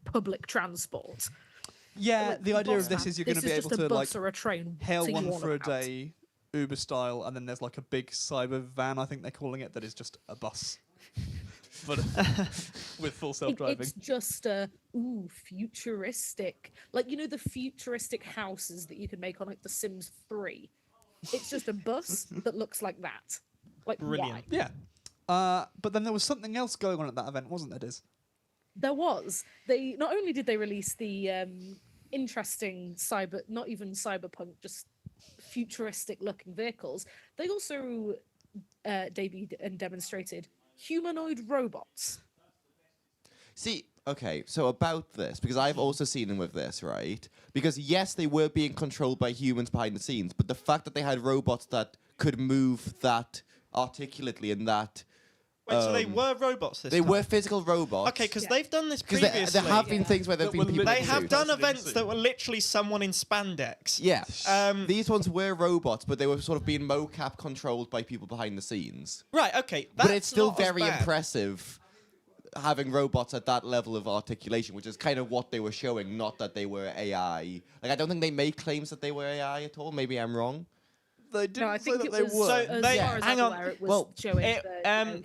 public transport. Yeah, Like, the idea bus of this app. is you're going to be This is able just a to bus like or a train. hail so you one want for a about. day, Uber style, and then there's like a big cyber van, I think they're calling it, that is just a bus, but with full self-driving. It's just futuristic. Like, the futuristic houses that you can make on like The Sims 3. It's just a bus that looks like that. Like, Brilliant. why? Yeah. But then there was something else going on at that event, wasn't there, Diz? There was. They not only did they release the interesting not even cyberpunk, just futuristic looking vehicles, they also debuted and demonstrated humanoid robots. See, okay, so about this, because I've also seen them with this, right? Because yes, they were being controlled by humans behind the scenes, but the fact that they had robots that could move that articulately and that... Wait, so they were robots this They time? were physical robots. Okay, because they've done this Because previously. there have been things where there have been people... They in have suits. done events that were literally someone in spandex. Yeah. These ones were robots, but they were sort of being mocap controlled by people behind the sines. Right, okay. But it's still not as very bad. impressive having robots at that level of articulation, which is kind of what they were showing, not that they were AI. Like, I don't think they made claims that they were AI at all. Maybe I'm wrong. They didn't I think say it that they was, were. So as they, far as hang I'm on. aware, it was Well, showing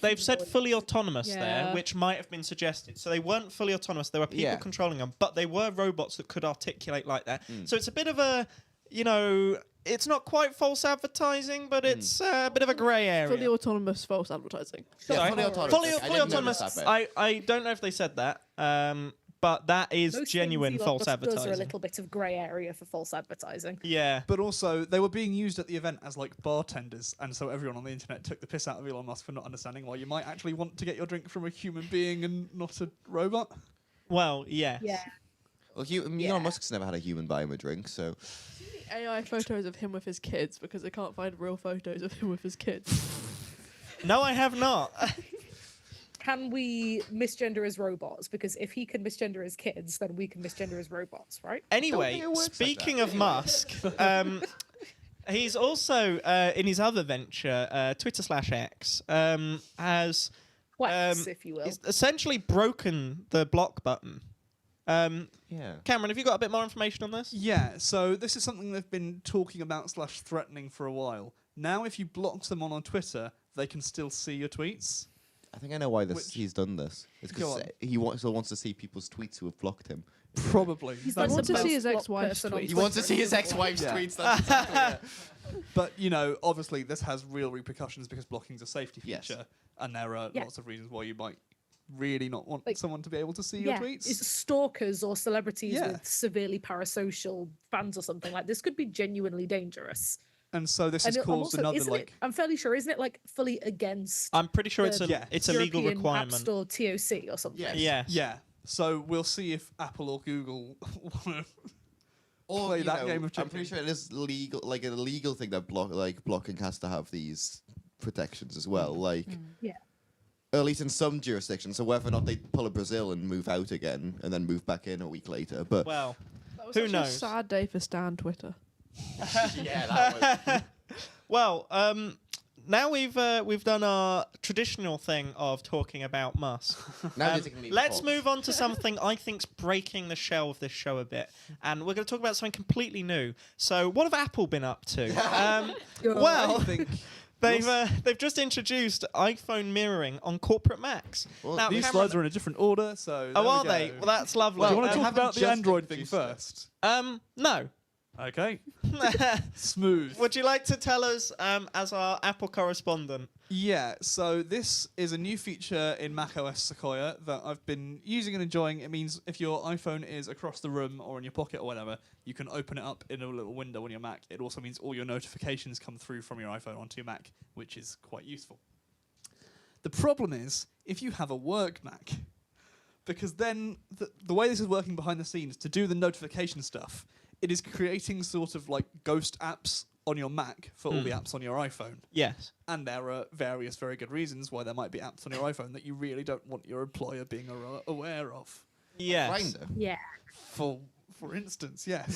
They've said humanoid- fully autonomous there, Yeah. which might have been suggested. So they weren't fully autonomous. There were people Yeah. controlling them, but they were robots that could articulate like that. Mm. So it's a bit of a, it's not quite false advertising, but it's a bit of a grey area. Fully autonomous false advertising. Yeah, Sorry? fully autonomous. Fully, I fully didn't autonomous. notice that bit. I don't know if they said that, but that is Most genuine things Elon false Musk does advertising. are a little bit of grey area for false advertising. Yeah. But also, they were being used at the event as like bartenders, and so everyone on the internet took the piss out of Elon Musk for not understanding why you might actually want to get your drink from a human being and not a robot. Well, yeah. Yeah. Well, Elon Musk's never had a human buy him a drink, so... AI photos of him with his kids because they can't find real photos of him with his kids. No, I have not. Can we misgender as robots? Because if he can misgender as kids, then we can misgender as robots, right? Anyway, think it works like speaking that. of Musk, he's also in his other venture, Twitter/X, has Wax, if you will. he's essentially broken the block button. Yeah. Cameron, have you got a bit more information on this? Yeah, so this is something they've been talking about / threatening for a while. Now, if you block someone on Twitter, they can still see your tweets. I think I know why Which- he's done this. It's Go because on. he still wants to see people's tweets who have blocked him. Probably. He's I like want the to see most his blocked ex-wife's person on tweets. He wants to Twitter. see his ex-wife's Yeah. tweets. That's exactly it. But, obviously this has real repercussions because blocking's a safety Yes. feature, and there are Yeah. lots of reasons why you might really not want Like- someone to be able to see Yeah, your tweets. it's stalkers or celebrities Yeah. with severely parasocial fans or something like this could be genuinely dangerous. And so this And has I'm caused also- another, isn't it- I'm fairly sure, isn't it like fully against I'm pretty sure it's a the it's a legal European requirement. App Store TOC or something? Yes. Yeah. Yeah. So we'll see if Apple or Google want to Or, play you that know, game of I'm chicken. pretty sure it is legal, like a legal thing that blocking has to have these protections as well. Like, Yeah. or at least in some jurisdictions. So whether or not they pull a Brazil and move out again and then move back in a week later, but Well, That was Who such knows? a sad day for Stan Twitter. yeah, that was. well, now we've done our traditional thing of talking about Musk. Now you can leave Let's the move on to something I think's breaking the shell of this show a bit, and we're going to talk about something completely new. So, what have Apple been up to? Well, I think they've just introduced iPhone mirroring on corporate Macs. Well, Now, these Cameron- slides are in a different order, so. Oh, there we are go. they? Well, that's lovely. Do you want they to talk haven't about the just Android thing introduced it. first? No. Okay. Smooth. Would you like to tell us, as our Apple correspondent? Yeah, so this is a new feature in macOS Sequoia that I've been using and enjoying. It means if your iPhone is across the room or in your pocket or whatever, you can open it up in a little window on your Mac. It also means all your notifications come through from your iPhone onto your Mac, which is quite useful. The problem is, if you have a work Mac, because then the way this is working behind the scenes, to do the notification stuff, it is creating sort of like ghost apps on your Mac for all the apps on your iPhone. Yes. And there are various very good reasons why there might be apps on your iPhone that you really don't want your employer being aware of. Yes. Grindr. Yeah. For instance, yes.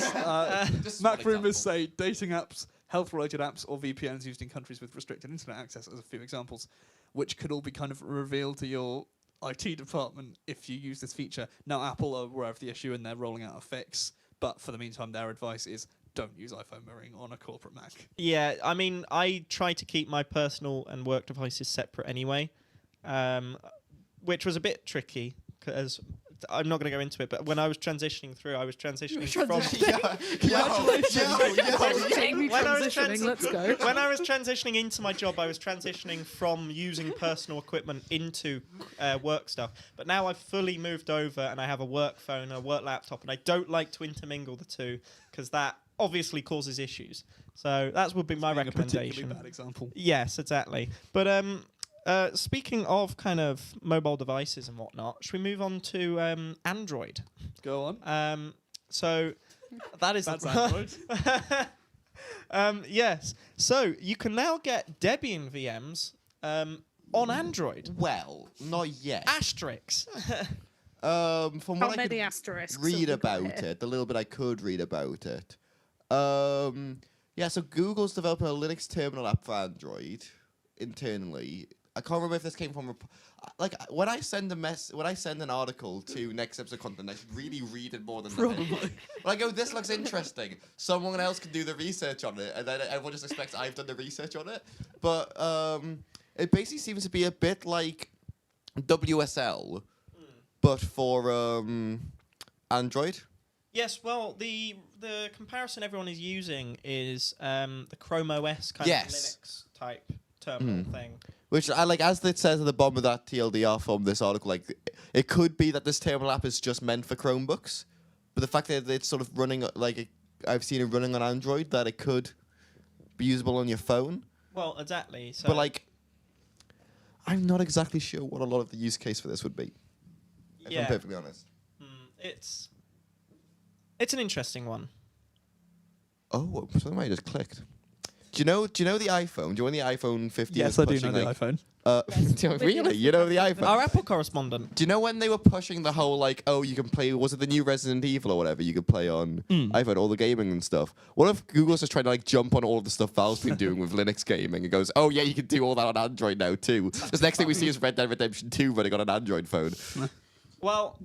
Just Mac one rumors example. say dating apps, health-related apps, or VPNs used in countries with restricted internet access as a few examples, which could all be kind of revealed to your IT department if you use this feature. Now, Apple are aware of the issue and they're rolling out a fix, but for the meantime, their advice is don't use iPhone mirroring on a corporate Mac. Yeah, I mean, I try to keep my personal and work devices separate anyway, which was a bit tricky because I'm not going to go into it. But when I was transitioning through, I was transitioning from when I was Transitioning, let's go. when I was transitioning into my job, I was transitioning from using personal equipment into work stuff. But now I've fully moved over, and I have a work phone, a work laptop, and I don't like to intermingle the two because that obviously causes issues. So that would be my Being a particularly recommendation. bad example. Yes, exactly. But speaking of kind of mobile devices and whatnot, should we move on to Android? Go on. So that is That's Android. yes. So you can now get Debian VMs on Android. Well, not yet. Asterisks. From How what I many could asterisks have read we got about here? it, the little bit I could read about it. Yeah, so Google's developing a Linux terminal app for Android internally. I can't remember if this came from like when I send an article to Next Episode Content, I should really read it more than that. When I go, this looks interesting. Someone else can do the research on it, and then everyone just expects I've done the research on it. But it basically seems to be a bit like WSL, but for Android. Yes, well, the comparison everyone is using is the Chrome OS kind Yes. of Linux type terminal thing. Which I like, as it says at the bottom of that TLDR from this article, like it could be that this terminal app is just meant for Chromebooks, but the fact that it's sort of running I've seen it running on Android, that it could be usable on your phone. Well, exactly. So But like, I'm not exactly sure what a lot of the use case for this would be. If I'm perfectly honest. It's an interesting one. Oh, something I just clicked. Do you know the iPhone? Do you know when the iPhone 15 Yes, was I do pushing, know the like, iPhone. do you know- really? You know the iPhone? Our Apple correspondent. Do you know when they were pushing the whole like, oh, you can play, was it the new Resident Evil or whatever you could play on iPhone, all the gaming and stuff? What if Google's just trying to like jump on all of the stuff Valve's been doing with Linux gaming and goes, oh yeah, you can do all that on Android now too. The next thing we see is Red Dead Redemption 2 running on an Android phone. Well,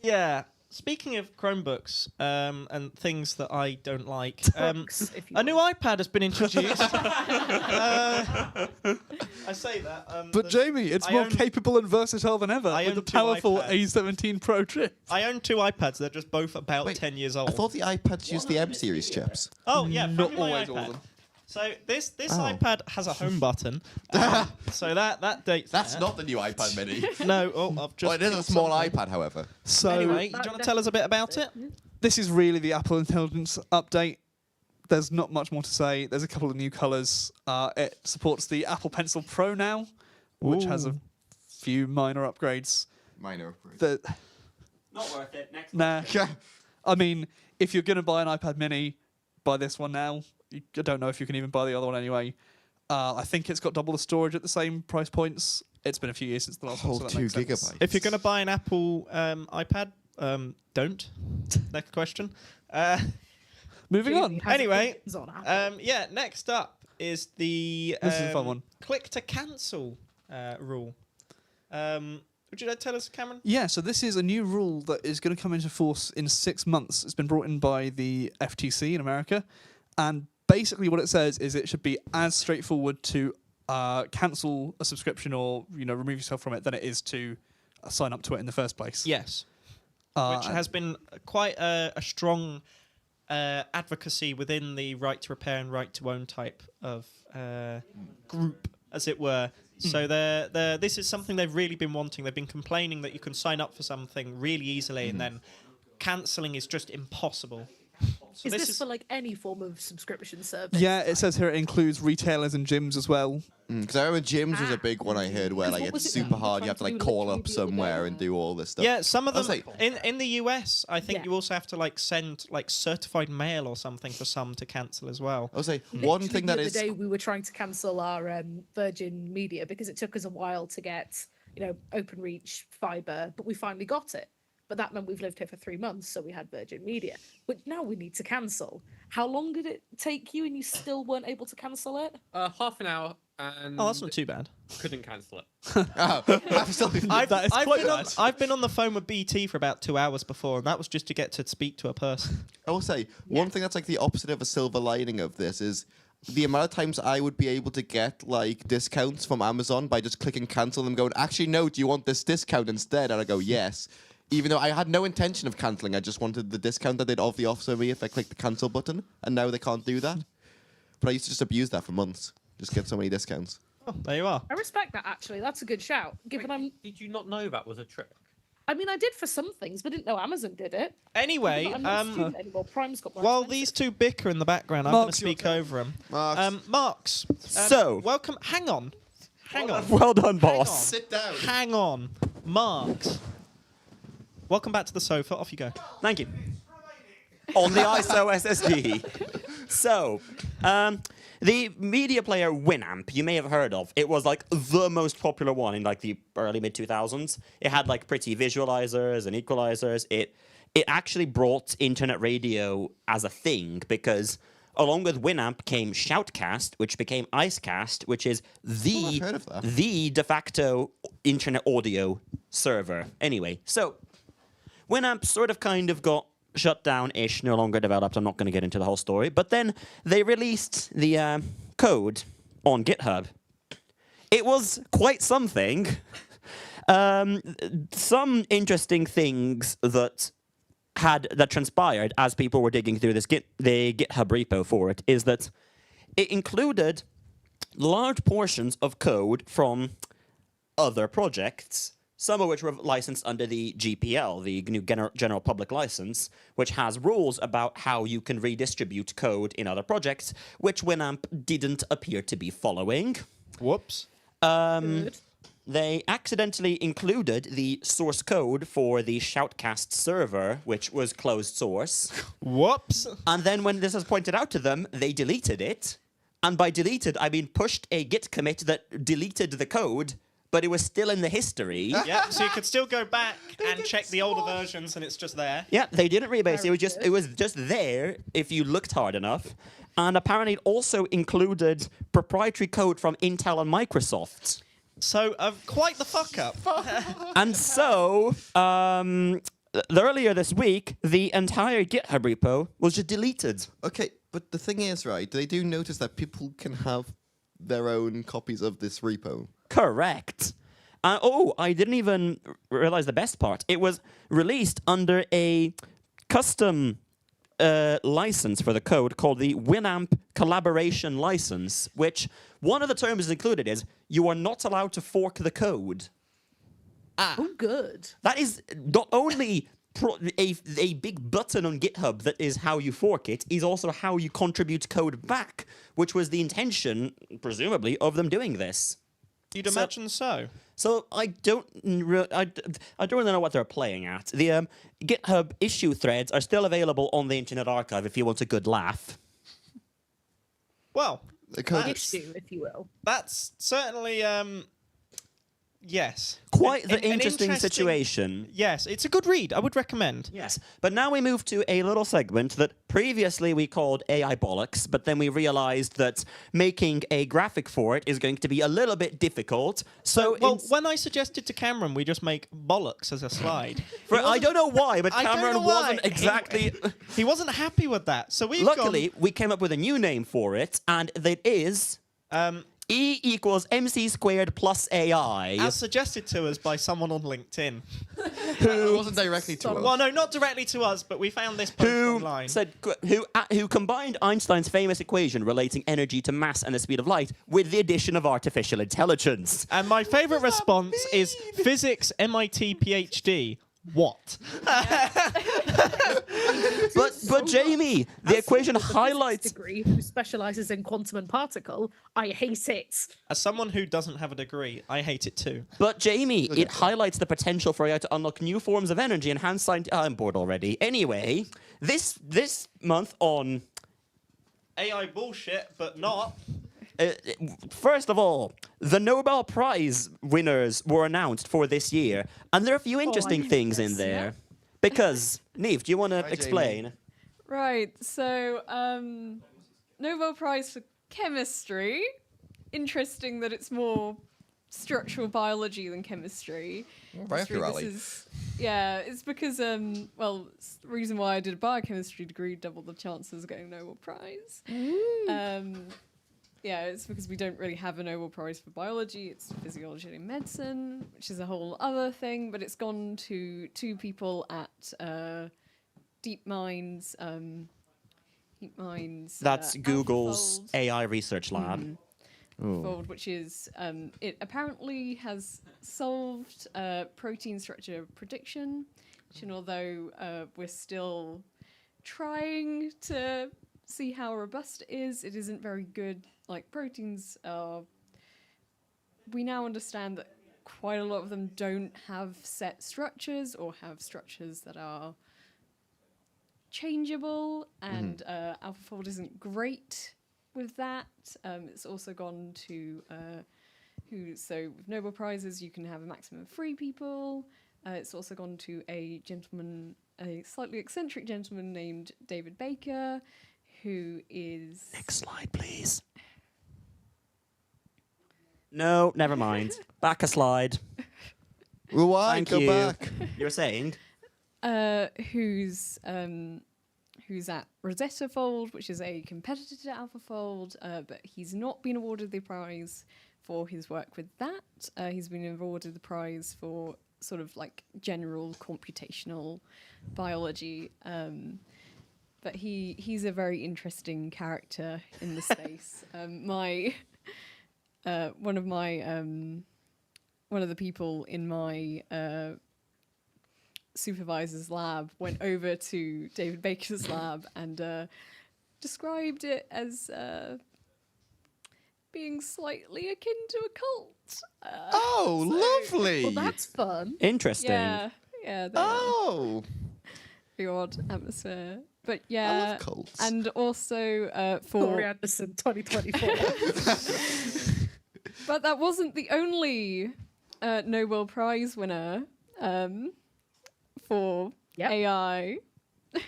yeah. Speaking of Chromebooks and things that I don't like, Books, if you a new will. iPad has been introduced. I say that. But Jamie, it's I more own- capable and versatile than ever I with the own two powerful iPads. A17 Pro chip. I own two iPads. They're just both about Wait, 10 years old. I thought the iPads used the M series chips. Oh yeah, Not from my always all of iPad. them. So this Oh. iPad has a home button. So that dates. That's that. not the new iPad Mini. No. Oh, I've just. Well, it is a got small something. iPad, however. So Anyway, do you want to tell us a bit about it? this is really the Apple Intelligence update. There's not much more to say. There's a couple of new colours. It supports the Apple Pencil Pro now, which has a few minor upgrades. Minor upgrade. Not worth it. Next. Nah. Yeah. I mean, if you're going to buy an iPad Mini, buy this one now. I don't know if you can even buy the other one anyway. I think it's got double the storage at the same price points. It's been a few years since the last one, so that 2 makes sense. gigabytes. If you're going to buy an Apple iPad, don't. Next question. Moving on. Jamie has Anyway, opinions on Apple. yeah. Next up is the This is a fun one. click to cancel rule. Would you like to tell us, Cameron? Yeah, so this is a new rule that is going to come into force in 6 months. It's been brought in by the FTC in America, and basically what it says is it should be as straightforward to cancel a subscription or remove yourself from it than it is to sign up to it in the first place. Yes. Which has been quite a strong advocacy within the right to repair and right to own type of group, as it were. So this is something they've really been wanting. They've been complaining that you can sign up for something really easily and then cancelling is just impossible. So is this for like any form of subscription service? Yeah, it says here it includes retailers and gyms as well. Because I remember gyms was a big one I heard where 'Cause like what was it's it super you hard. were You have to trying like to do call literally up the other somewhere day? and do all this stuff. Yeah, some of I was them like- in the US. I think Yeah. you also have to like send like certified mail or something for some to cancel as well. I was like, one Literally thing that the other is day we were trying to cancel our Virgin Media because it took us a while to get OpenReach fiber, but we finally got it. But that meant we've lived here for 3 months, so we had Virgin Media, which now we need to cancel. How long did it take you, and you still weren't able to cancel it? Half an hour, and Oh, that's not too bad. couldn't cancel it. oh, absolutely. That is quite bad. I've been on the phone with BT for about 2 hours before, and that was just to get to speak to a person. I will say one thing that's like the opposite of a silver lining of this is the amount of times I would be able to get like discounts from Amazon by just clicking cancel and going, actually no, do you want this discount instead? And I go yes. Even though I had no intention of cancelling, I just wanted the discount that they'd offer me if I clicked the cancel button, and now they can't do that. But I used to just abuse that for months. Just get so many discounts. Oh, there you are. I respect that, actually. That's a good shout. Given I'm... Did you not know that was a trick? I mean, I did for some things, but didn't know Amazon did it. Anyway, I'm not a student anymore. Prime's got more while expensive. these two bicker in the background, I'm going to Mark's your speak turn. over them. Marks. Marks. So- welcome. Hang on. Well done, Hang boss. on. Sit down. Hang on. Marks. Welcome back to the sofa. Off you go. Thank you. On the ISO SSD. So, the media player Winamp, you may have heard of. It was like the most popular one in like the early mid 2000s. It had like pretty visualizers and equalizers. It actually brought internet radio as a thing because along with Winamp came Shoutcast, which became Icecast, which is I've heard of that. the de facto internet audio server. Anyway, so Winamp sort of kind of got shut down-ish, no longer developed. I'm not going to get into the whole story. But then they released the code on GitHub. It was quite something. Some interesting things that transpired as people were digging through the GitHub repo for it is that it included large portions of code from other projects, some of which were licensed under the GPL, the new General Public License, which has rules about how you can redistribute code in other projects, which Winamp didn't appear to be following. Whoops. Good. They accidentally included the source code for the Shoutcast server, which was closed source. Whoops. And then when this was pointed out to them, they deleted it. And by deleted, I mean pushed a git commit that deleted the code, but it was still in the history. Yeah, so you could still go back and check the older versions, and it's just there. Yeah, they didn't rebase. It was just there if you looked hard enough. And apparently it also included proprietary code from Intel and Microsoft. So, quite the fuck up. And so, earlier this week, the entire GitHub repo was just deleted. Okay, but the thing is, right, they do notice that people can have their own copies of this repo. Correct. I didn't even realize the best part. It was released under a custom license for the code called the Winamp Collaboration License, which one of the terms included is you are not allowed to fork the code. Oh, good. That is not only a big button on GitHub that is how you fork it, is also how you contribute code back, which was the intention, presumably, of them doing this. You'd imagine so. So I don't really know what they're playing at. The GitHub issue threads are still available on the Internet Archive if you want a good laugh. Well, Issue, if you will. that's certainly, yes. Quite the An interesting situation. Yes, it's a good read. I would recommend. Yes, but now we move to a little segment that previously we called AI Bollocks, but then we realized that making a graphic for it is going to be a little bit difficult. So, Well, when I suggested to Cameron we just make bollocks as a slide, I don't know why, but I don't know Cameron why. wasn't exactly... he wasn't happy with that. So we've Luckily, we came up with a new name for it, and that is... E equals MC squared plus AI. as suggested to us by someone on LinkedIn. It wasn't directly to us. Well, no, not directly to us, but we found this post online. Who combined Einstein's famous equation relating energy to mass and the speed of light with the addition of artificial intelligence. And my favourite response is physics, MIT, PhD. What? But Jamie, the equation highlights... Degree who specialises in quantum and particle, I hate it. As someone who doesn't have a degree, I hate it too. But Jamie, it highlights the potential for AI to unlock new forms of energy and enhance science... I'm bored already. Anyway, this month on... AI bullshit, but not. First of all, the Nobel Prize winners were announced for this year, and there are a few interesting things in there. Because, Niamh, do you want to explain? Right, so Nobel Prize for Chemistry. Interesting that it's more structural biology than chemistry. Right up your alley. Yeah, it's because, the reason why I did a biochemistry degree doubled the chances of getting a Nobel Prize. Yeah, it's because we don't really have a Nobel Prize for biology. It's physiology and medicine, which is a whole other thing. But it's gone to two people at DeepMind's. DeepMind's. That's Google's AI research lab. fold, which is it apparently has solved protein structure prediction, and although we're still trying to see how robust it is, it isn't very good. Like proteins are, we now understand that quite a lot of them don't have set structures or have structures that are changeable, and AlphaFold isn't great with that. It's also gone to so with Nobel Prizes you can have a maximum of 3 people. It's also gone to a slightly eccentric gentleman named David Baker, who is... Next slide, please. No, never mind. Back a slide. Rewind, Thank go you. back. You were saying? Who's at Rosetta Fold, which is a competitor to AlphaFold, but he's not been awarded the prize for his work with that. He's been awarded the prize for sort of like general computational biology. But he's a very interesting character in the space. One of the people in my supervisor's lab went over to David Baker's lab and described it as being slightly akin to a cult. Lovely. Well, that's fun. Interesting. Yeah. The odd atmosphere. But yeah, I love cults. and also for Corey Anderson 2024. But that wasn't the only Nobel Prize winner for AI.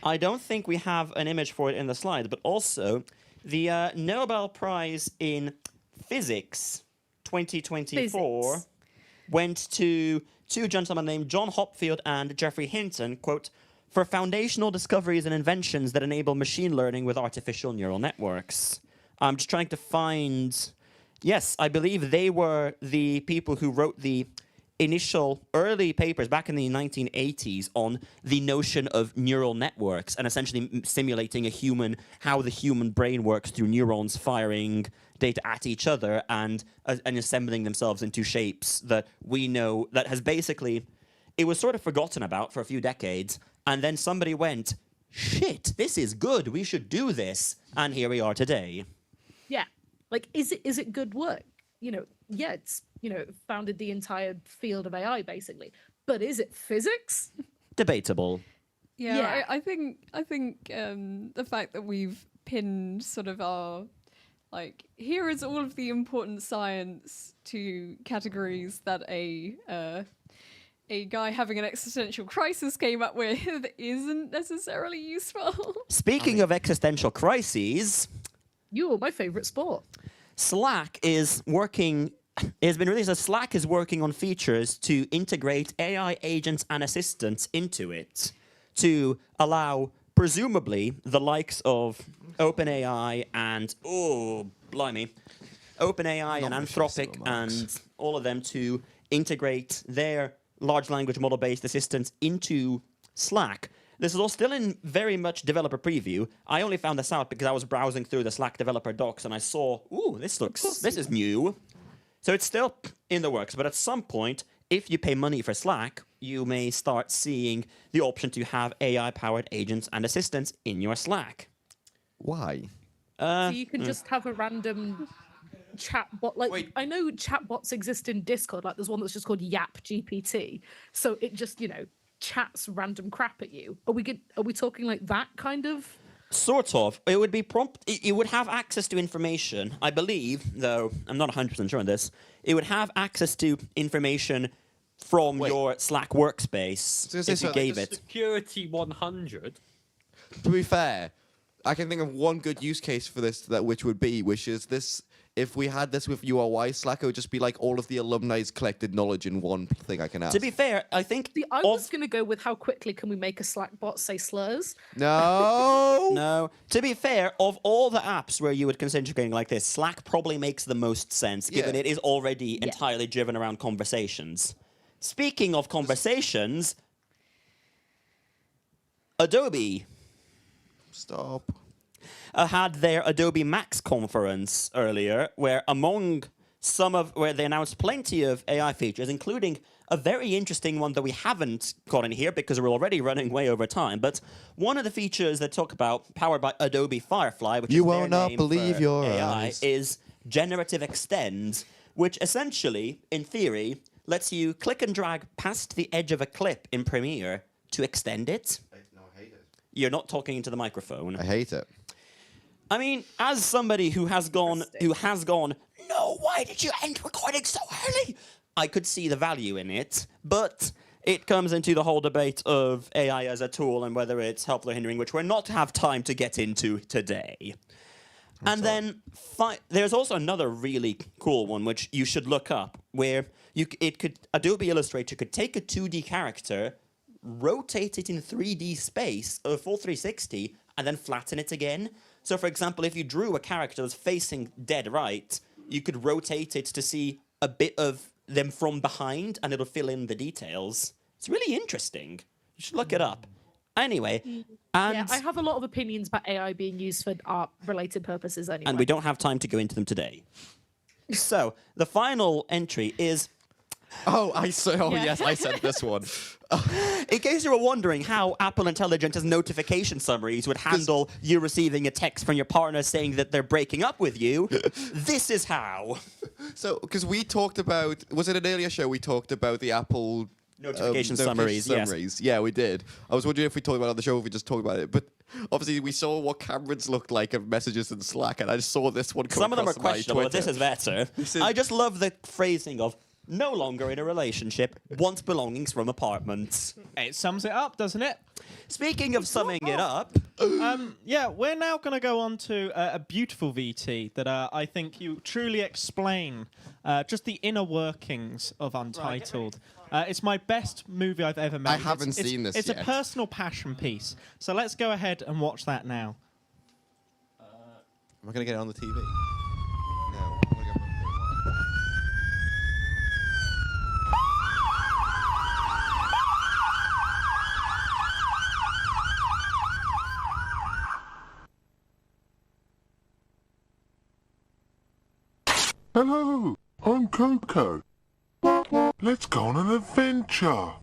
I don't think we have an image for it in the slide, but also the Nobel Prize in Physics 2024 went to 2 gentlemen named John Hopfield and Geoffrey Hinton, quote, for foundational discoveries and inventions that enable machine learning with artificial neural networks. I'm just trying to find... Yes, I believe they were the people who wrote the initial early papers back in the 1980s on the notion of neural networks and essentially simulating how the human brain works through neurons firing data at each other and assembling themselves into shapes that we know that has basically... It was sort of forgotten about for a few decades, and then somebody went, shit, this is good, we should do this, and here we are today. Yeah. Like, is it good work? It's, founded the entire field of AI, basically. But is it physics? Debatable. Yeah. I think the fact that we've pinned sort of our, like, here is all of the important science to categories that a guy having an existential crisis came up with isn't necessarily useful. Speaking of existential crises... You're my favorite sport. Slack is working... It has been released as Slack is working on features to integrate AI agents and assistants into it to allow, presumably, the likes of OpenAI and... Oh, blimey. OpenAI and Anthropic and all of them to integrate their large language model-based assistants into Slack. This is all still in very much developer preview. I only found this out because I was browsing through the Slack developer docs and I saw, this is new. So it's still in the works, but at some point, if you pay money for Slack, you may start seeing the option to have AI-powered agents and assistants in your Slack. Why? So you can just have a random chatbot. Like, I know chatbots exist in Discord. Like, there's one that's just called Yap GPT. So it just, chats random crap at you. Are we talking like that kind of? Sort of. It would be it would have access to information, I believe, though I'm not 100% sure on this. It would have access to information from your Slack workspace if you gave it. Security 100. To be fair, I can think of one good use case for this, which is this. If we had this with URY Slack, it would just be like all of the alumni's collected knowledge in one thing I can ask. To be fair, I think... I was going to go with how quickly can we make a Slack bot say slurs? No! No. To be fair, of all the apps where you would consider integrating like this, Slack probably makes the most sense, given it is already entirely driven around conversations. Speaking of conversations... Adobe. Stop. had their Adobe Max conference earlier, where where they announced plenty of AI features, including a very interesting one that we haven't got in here because we're already running way over time. But one of the features they talk about, powered by Adobe Firefly, which You is will their not name believe for your AI, eyes. is generative extend, which essentially, in theory, lets you click and drag past the edge of a clip in Premiere to extend it. No, I hate it. You're not talking into the microphone. I hate it. I mean, as somebody who has gone, no, why did you end recording so early? I could see the value in it, but it comes into the whole debate of AI as a tool and whether it's helpful or hindering, which we're not have time to get into today. And then there's also another really cool one which you should look up, where Adobe Illustrator could take a 2D character, rotate it in 3D space, a full 360, and then flatten it again. So, for example, if you drew a character that's facing dead right, you could rotate it to see a bit of them from behind, and it'll fill in the details. It's really interesting. You should look it up. Anyway, and Yeah, I have a lot of opinions about AI being used for art-related purposes anyway. and we don't have time to go into them today. So, the final entry is... Oh, yes, I sent this one. In case you were wondering how Apple Intelligent's notification summaries would handle you receiving a text from your partner saying that they're breaking up with you, this is how. So, because we talked about, was it an earlier show we talked about the Apple Notification summaries, yes. Yeah, we did. I was wondering if we talked about it on the show, or if we just talked about it. But obviously, we saw what Cameron's looked like of messages in Slack, and I just saw this one come Some of them are across my questionable, but this Twitter. is better. I just love the phrasing of no longer in a relationship, wants belongings from apartments. It sums it up, doesn't it? Speaking of summing it up, Yeah, we're now going to go on to a beautiful VT that I think you truly explain just the inner workings of Untitled. It's my best movie I've ever made. I haven't seen this It's yet. a personal passion piece. So let's go ahead and watch that now. Am I going to get it on the TV? No. I'm gonna go Hello, I'm Coco. Let's go on an adventure.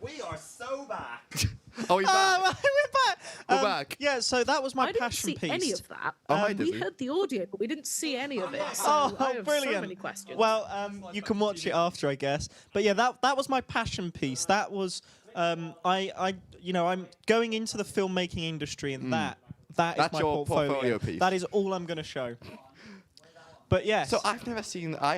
We are so back. Oh, you're back. We're back. We're back. Yeah, so that was my I didn't passion see piece. any of that. Oh, hi, We Disney. heard the audio, but we didn't see any of it. So Oh, I have brilliant. so many questions. Well, you can watch it after, I guess. But yeah, that was my passion piece. That was I'm going into the filmmaking industry, and that is That's my your portfolio piece. That is all I'm going to show. But yes. So I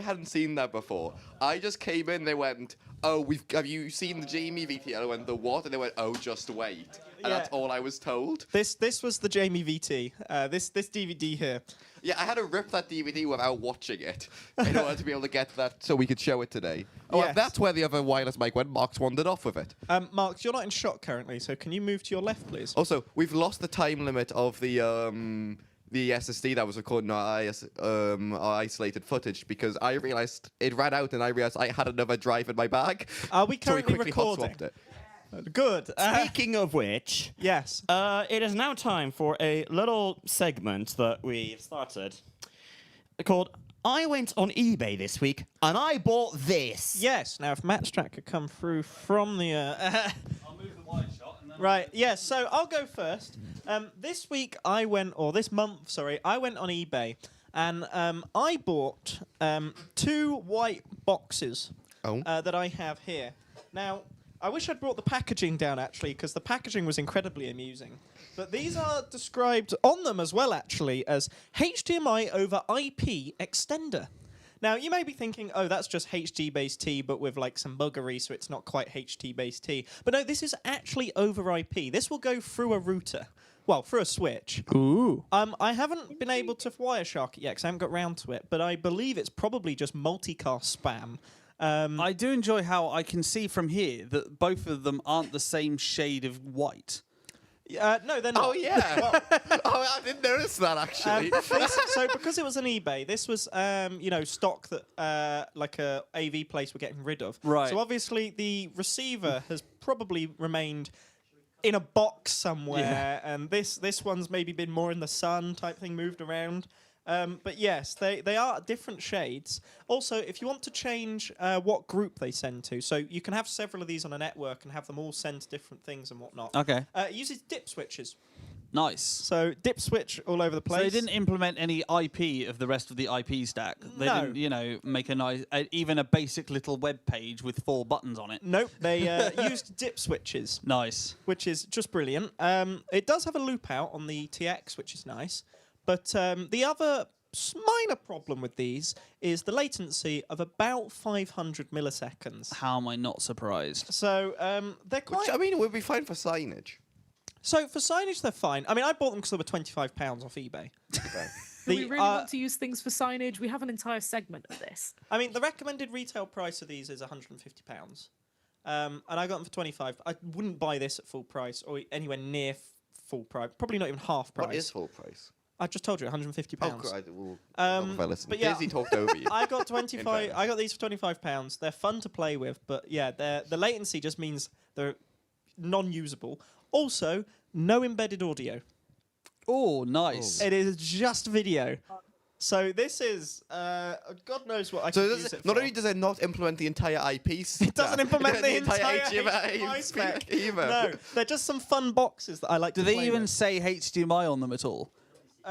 hadn't seen that before. I just came in, they went, oh, have you seen the Jamie VT? I went, the what? And they went, oh, just wait. And that's all I was told. This was the Jamie VT. This DVD here. Yeah, I had to rip that DVD without watching it in order to be able to get that so we could show it today. Oh, Yes. and that's where the other wireless mic went. Mark's wandered off with it. Mark, you're not in shot currently, so can you move to your left, please? Also, we've lost the time limit of the SSD that was recording our isolated footage because I realized it ran out and I realized I had another drive in my bag. Are we So we currently quickly recording? hot-swapped it. Good. Speaking of which, Yes. it is now time for a little segment that we've started called I Went on eBay this week and I bought this. Yes. Now, if Matt Strack could come through from the. I'll move the wide shot. And then Right, yes, so I'll go first. This month, I went on eBay and I bought 2 white boxes that I have here. Now, I wish I'd brought the packaging down, actually, because the packaging was incredibly amusing. But these are described on them as well, actually, as HDMI over IP extender. Now, you may be thinking, oh, that's just HD-based T, but with, like, some buggery, so it's not quite HT-based T. But no, this is actually over IP. This will go through a router. Well, through a switch. Ooh. I haven't been able to Wireshark it yet, because I haven't got round to it, but I believe it's probably just multicast spam. I do enjoy how I can see from here that both of them aren't the same shade of white. No, they're not. Oh, yeah. I didn't notice that, actually. So because it was an eBay, this was stock that like a AV place were getting rid of. Right. So obviously the receiver has probably remained in a box somewhere, and this one's maybe been more in the sun type thing, moved around. But yes, they are different shades. Also, if you want to change what group they send to, so you can have several of these on a network and have them all send to different things and whatnot. Okay. It uses dip switches. Nice. So dip switch all over the place. So they didn't implement any IP of the rest of the IP stack. They No. didn't, make a nice, even a basic little web page with 4 buttons on it. Nope, they used dip switches, Nice. which is just brilliant. It does have a loop out on the TX, which is nice. But the other minor problem with these is the latency of about 500 milliseconds. How am I not surprised? So they're quite... Which, I mean, it would be fine for signage. So for signage, they're fine. I mean, I bought them because they were £25 off eBay. Do we really want to use things for signage? We have an entire segment of this. I mean, the recommended retail price of these is £150. And I got them for 25. I wouldn't buy this at full price or anywhere near full price. Probably not even half price. What is full price? I just told you, £150. Oh, God. But yeah, Disney talked over you. I got 25. I got these for £25. They're fun to play with, but yeah, the latency just means they're non-usable. Also, no embedded audio. Oh, nice. It is just video. So this is God knows what I So can does use it, it not for. only does it not implement the entire IP stack, It doesn't implement the entire HDMI HDMI spec. either. No, they're just some fun boxes that I like Do to they play even with. say HDMI on them at all?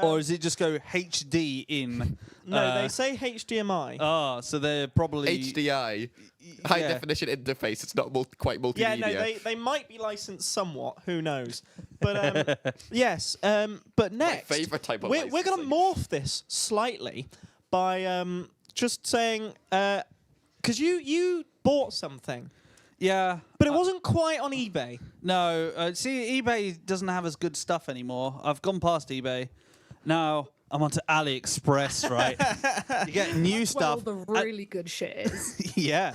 Or does it just go HD in? No, they say HDMI. Ah, so they're probably HDI, high definition interface. It's not quite multimedia. Yeah, no, they might be licensed somewhat. Who knows? But yes. But next, favourite type of we're going to morph this slightly by just saying because you bought something. Yeah, but it wasn't quite on eBay. No, see, eBay doesn't have as good stuff anymore. I've gone past eBay. Now I'm onto AliExpress, right? You get new stuff. Well, the really good shit is. Yeah.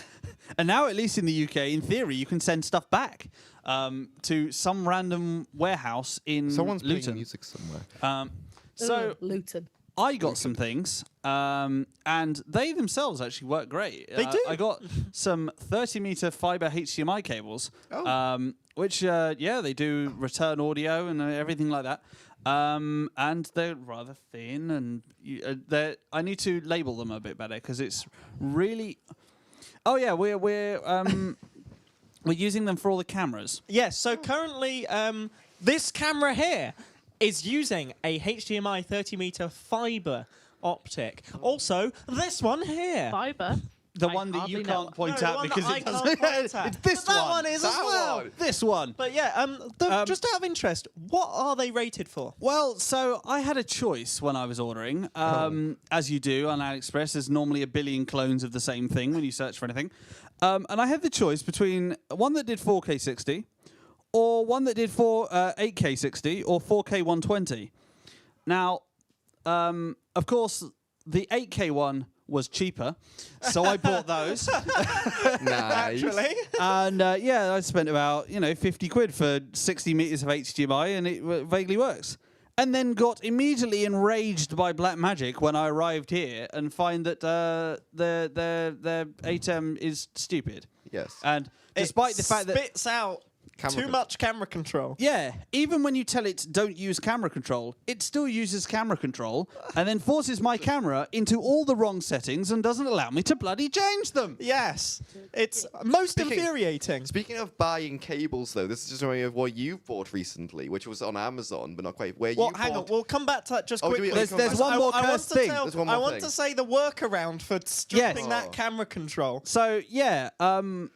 And now, at least in the UK, in theory, you can send stuff back to some random warehouse in Someone's Luton. playing music somewhere. So Luton. I got some things, and they themselves actually work great. They do. I got some 30-meter fiber HDMI cables, which, they do return audio and everything like that. And they're rather thin, and I need to label them a bit better because it's really. Oh yeah, we're We're using them for all the cameras. Yes, so currently this camera here is using a HDMI 30-meter fiber optic. Also, this one here. Fiber. The I one that you hardly know. can't point No, the out one because that it I doesn't. can't point at. It's this But that one. one is as well. This one. But yeah, just out of interest, what are they rated for? Well, so I had a choice when I was ordering, as you do on AliExpress. There's normally a billion clones of the same thing when you search for anything. And I had the choice between one that did 4K 60, or one that did 8K 60, or 4K 120. Now, of course, the 8K one was cheaper, so I bought those. Nice. And yeah, I spent about 50 quid for 60 meters of HDMI, and it vaguely works. And then got immediately enraged by Black Magic when I arrived here and find that their ATEM is stupid. Yes. And despite the fact that spits out too much camera control. yeah, even when you tell it don't use camera control, it still uses camera control and then forces my camera into all the wrong settings and doesn't allow me to bloody change them. Yes, it's most infuriating. Speaking of buying cables, though, this is just reminding me of what you bought recently, which was on Amazon, but not quite. Where Well, you hang on, bought... we'll come back to that just Oh, do quickly. we- There's one more cursed thing. There's one more I want thing. to say the workaround for stripping Yes. that camera control. So yeah, to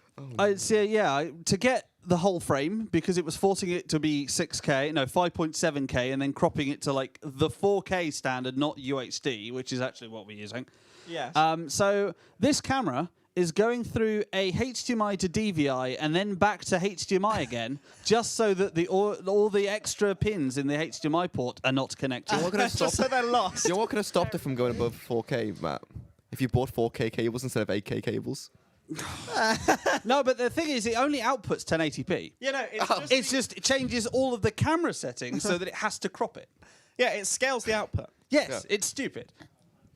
get the whole frame, because it was forcing it to be 5.7K, and then cropping it to like the 4K standard, not UHD, which is actually what we're using. Yes. So this camera is going through a HDMI to DVI and then back to HDMI again, just so that all the extra pins in the HDMI port are not connected. What could have Just stopped? so they're lost. You know what could have stopped it from going above 4K, Matt? If you bought 4K cables instead of 8K cables. No, but the thing is, it only outputs 1080p. You know, It changes all of the camera settings so that it has to crop it. Yeah, it scales the output. Yes, it's stupid.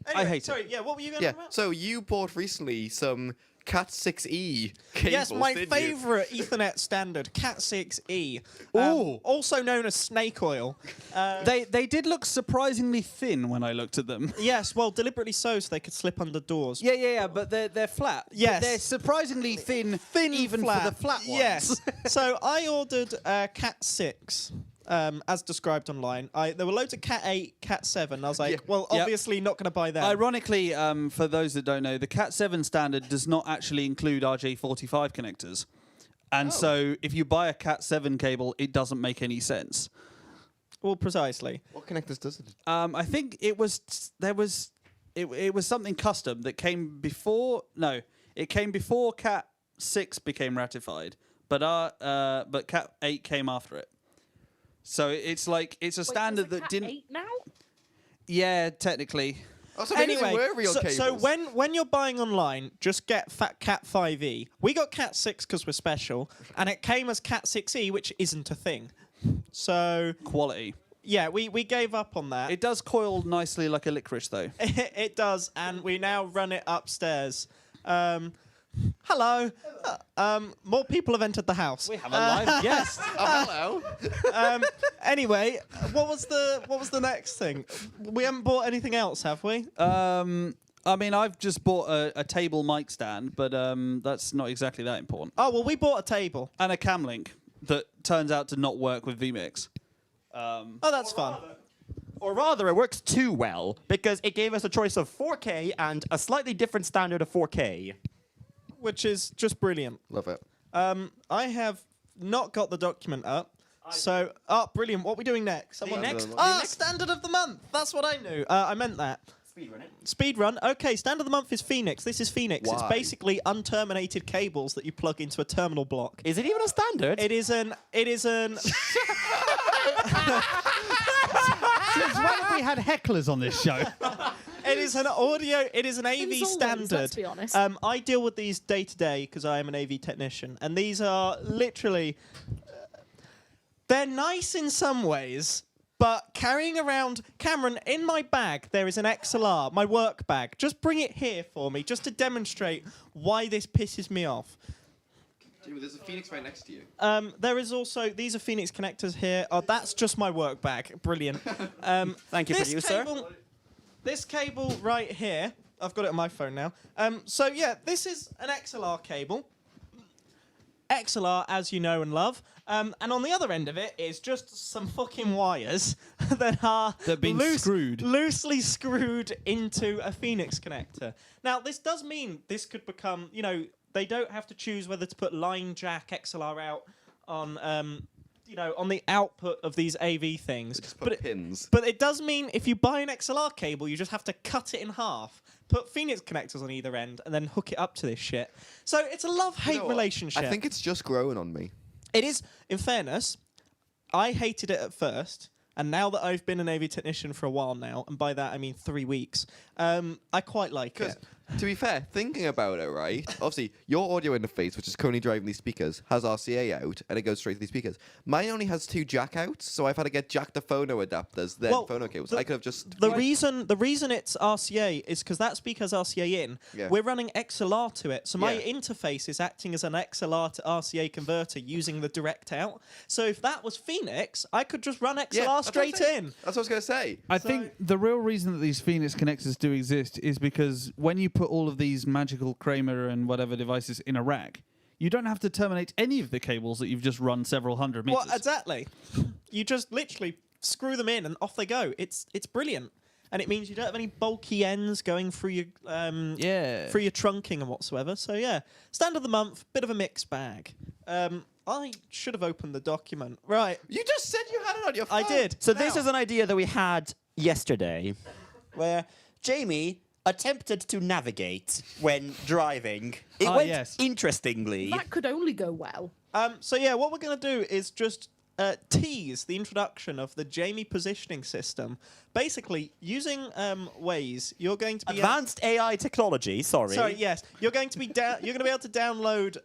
Anyway, I hate sorry, it. yeah, what were you going Yeah. to about? So you bought recently some Cat 6E cables. Yes, my didn't you? favourite Ethernet standard, Cat 6E. Ooh. Also known as snake oil. They did look surprisingly thin when I looked at them. Yes, well, deliberately so they could slip under doors. Yeah, but they're flat. But Yes. they're surprisingly thin even flat. for the flat ones. Yes. So I ordered Cat 6. As described online, there were loads of Cat 8, Cat 7. I was like, well, Yep. obviously not going to buy them. Ironically, for those that don't know, the Cat 7 standard does not actually include RJ45 connectors. And so if you buy a Cat 7 cable, it doesn't make any sense. Well, precisely. What connectors does it? I think it was something custom that came before. No, it came before Cat 6 became ratified, but Cat 8 came after it. So it's a standard that didn't. 8 now? Yeah, technically. Oh, so maybe they Anyway, were real cables. so when you're buying online, just get Cat 5e. We got Cat 6 because we're special, and it came as Cat 6e, which isn't a thing. So Quality. yeah, we gave up on that. It does coil nicely like a licorice, though. It does, and we now run it upstairs. Hello. More people have entered the house. We have a live guest. Oh, hello. Anyway, what was the next thing? We haven't bought anything else, have we? I mean, I've just bought a table mic stand, but that's not exactly that important. Oh well, we bought a table. And a cam link that turns out to not work with vMix. Oh, that's fun. Or rather, it works too well, because it gave us a choice of 4K and a slightly different standard of 4K. Which is just brilliant. Love it. I have not got the document up. So, brilliant. What are we doing next? Someone next- standard of the month. That's what I knew. I meant that. Speedrun. Okay, standard of the month is Phoenix. This is Phoenix. It's Why? basically unterminated cables that you plug into a terminal block. Is it even a standard? It is an. Since when have we had hecklers on this show? It is an audio. It is an AV Seems always, standard. let's be honest. I deal with these day to day because I am an AV technician, and these are literally. They're nice in some ways, but carrying around Cameron in my bag, there is an XLR, my work bag. Just bring it here for me, just to demonstrate why this pisses me off. There's a Phoenix right next to you. There is also these are Phoenix connectors here. Oh, that's just my work bag. Brilliant. Thank you, producer. This cable right here, I've got it on my phone now. So yeah, this is an XLR cable. XLR, as you know and love. And on the other end of it is just some fucking wires that are loosely screwed into a Phoenix connector. Now, this does mean this could become, they don't have to choose whether to put line jack XLR out on, on the output of these AV things. Just put pins. But it does mean if you buy an XLR cable, you just have to cut it in half, put Phoenix connectors on either end, and then hook it up to this shit. So it's a love-hate relationship. I think it's just growing on me. It is, in fairness, I hated it at first, and now that I've been an AV technician for a while now, and by that I mean 3 weeks, I quite like it. To be fair, thinking about it, right? Obviously, your audio interface, which is currently driving these speakers, has RCA out, and it goes straight to these speakers. Mine only has 2 jack outs, so I've had to get jack to phono adapters, then phono cables. I could have just... The reason it's RCA is because that speaker has RCA in. Yeah. We're running XLR to it, so my interface is acting as an XLR to RCA converter using the direct out. So if that was Phoenix, I could just run XLR straight in. That's what I was going to say. I think the real reason that these Phoenix connectors do exist is because when you put all of these magical Kramer and whatever devices in a rack, you don't have to terminate any of the cables that you've just run several hundred meters. Well, exactly. You just literally screw them in and off they go. It's brilliant. And it means you don't have any bulky ends going through your through your trunking and whatsoever. So yeah, stand of the month, bit of a mixed bag. I should have opened the document. Right. You just said you had it on your phone. I did. So this is an idea that we had yesterday, where Jamie attempted to navigate when driving. It went interestingly. That could only go well. So yeah, what we're going to do is just tease the introduction of the Jamie positioning system. Basically, using Waze, you're going to be advanced AI technology. Sorry, yes, you're going to be you're going to be able to download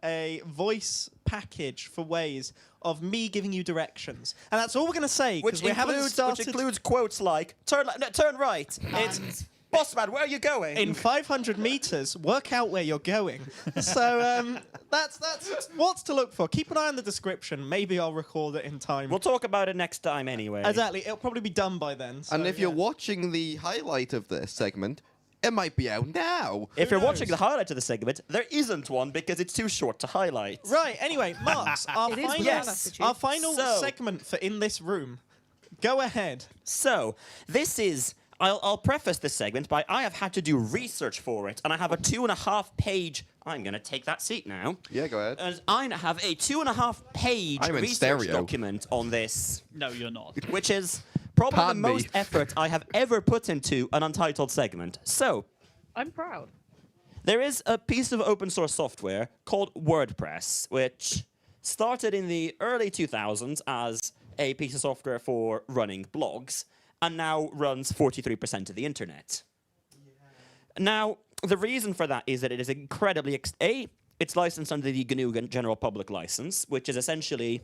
a voice package for Waze of me giving you directions, and that's all we're going to say because we haven't started. Which includes quotes like turn right. It's Bossman, where are you going? In 500 meters, work out where you're going. So that's what's to look for. Keep an eye on the description. Maybe I'll record it in time. We'll talk about it next time anyway. Exactly. It'll probably be done by then. So, and if you're watching the highlight of this segment, it might be out now. If you're watching the highlight of the segment, there isn't one because it's too short to highlight. Right. Anyway, Marks, our final segment for In This Room. Go ahead. So, this is... I'll preface this segment by I have had to do research for it, and I have a 2.5-page... I'm going to take that seat now. Yeah, go ahead. And I have a 2.5-page research document on this. No, you're not. Which is probably the most effort I have ever put into an Untitled segment. So... I'm proud. There is a piece of open source software called WordPress, which started in the early 2000s as a piece of software for running blogs, and now runs 43% of the internet. Now, the reason for that is that it is incredibly... it's licensed under the GNU General Public License, which is essentially...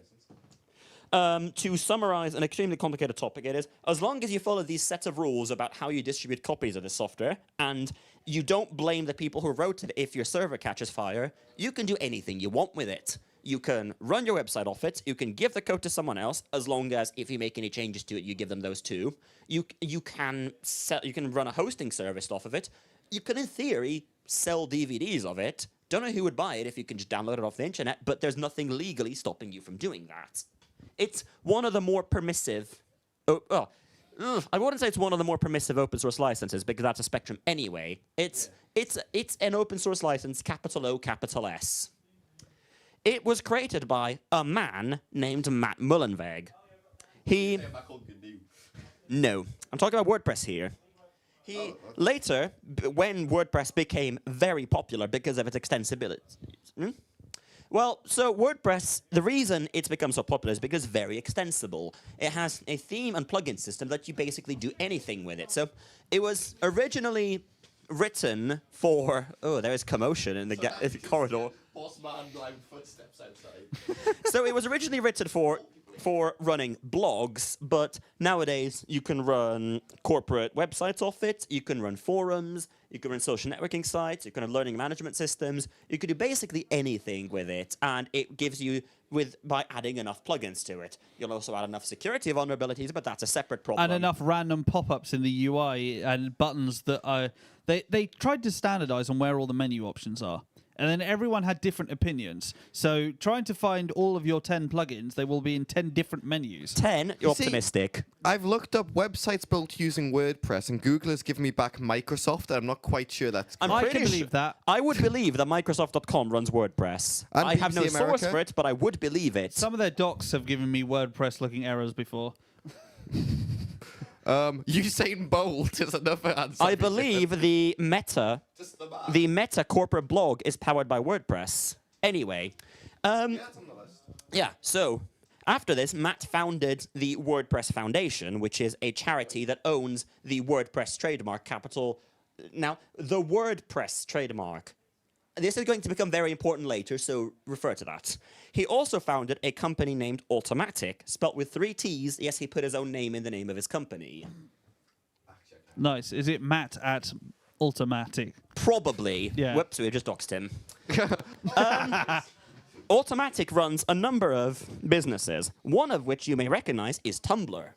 to summarize an extremely complicated topic, it is, as long as you follow these sets of rules about how you distribute copies of the software, and you don't blame the people who wrote it if your server catches fire, you can do anything you want with it. You can run your website off it. You can give the code to someone else, as long as if you make any changes to it, you give them those too. You can run a hosting service off of it. You can, in theory, sell DVDs of it. Don't know who would buy it if you can just download it off the internet, but there's nothing legally stopping you from doing that. It's one of the more permissive... I wouldn't say it's one of the more permissive open source licenses because that's a spectrum anyway. It's an open source license, capital O, capital S. It was created by a man named Matt Mullenweg. No, I'm talking about WordPress here. Later, when WordPress became very popular because of its extensibility. Well, so WordPress, the reason it's become so popular is because it's very extensible. It has a theme and plugin system that you basically do anything with it. So it was originally written for... Oh, there is commotion in the corridor. Bossman, loud footsteps outside. So it was originally written for running blogs, but nowadays you can run corporate websites off it, you can run forums, you can run social networking sites, you can run learning management systems, you can do basically anything with it, and it gives you by adding enough plugins to it. You'll also add enough security vulnerabilities, but that's a separate problem. And enough random pop-ups in the UI and buttons that are... They tried to standardize on where all the menu options are. and then everyone had different opinions. So trying to find all of your 10 plugins, they will be in 10 different menus. 10? You're See, optimistic. I've looked up websites built using WordPress, and Google has given me back Microsoft, and I'm not quite sure that's I'm I pretty can su- believe that. I would believe that Microsoft.com runs WordPress. And I have no BBC source America. for it, but I would believe it. Some of their docs have given me WordPress-looking errors before. Usain Bolt is another answer. I believe the Meta Just the man. The Meta corporate blog is powered by WordPress. Anyway, Yeah, that's on the list. yeah, so after this, Matt founded the WordPress Foundation, which is a charity that owns the WordPress trademark capital. Now, the WordPress trademark. This is going to become very important later, so refer to that. He also founded a company named Automatic, spelt with 3 T's. Yes, he put his own name in the name of his company. Nice. Is it Matt at Automatic? Probably. Yeah. Whoops, we just doxed him. Automatic runs a number of businesses, one of which you may recognize is Tumblr.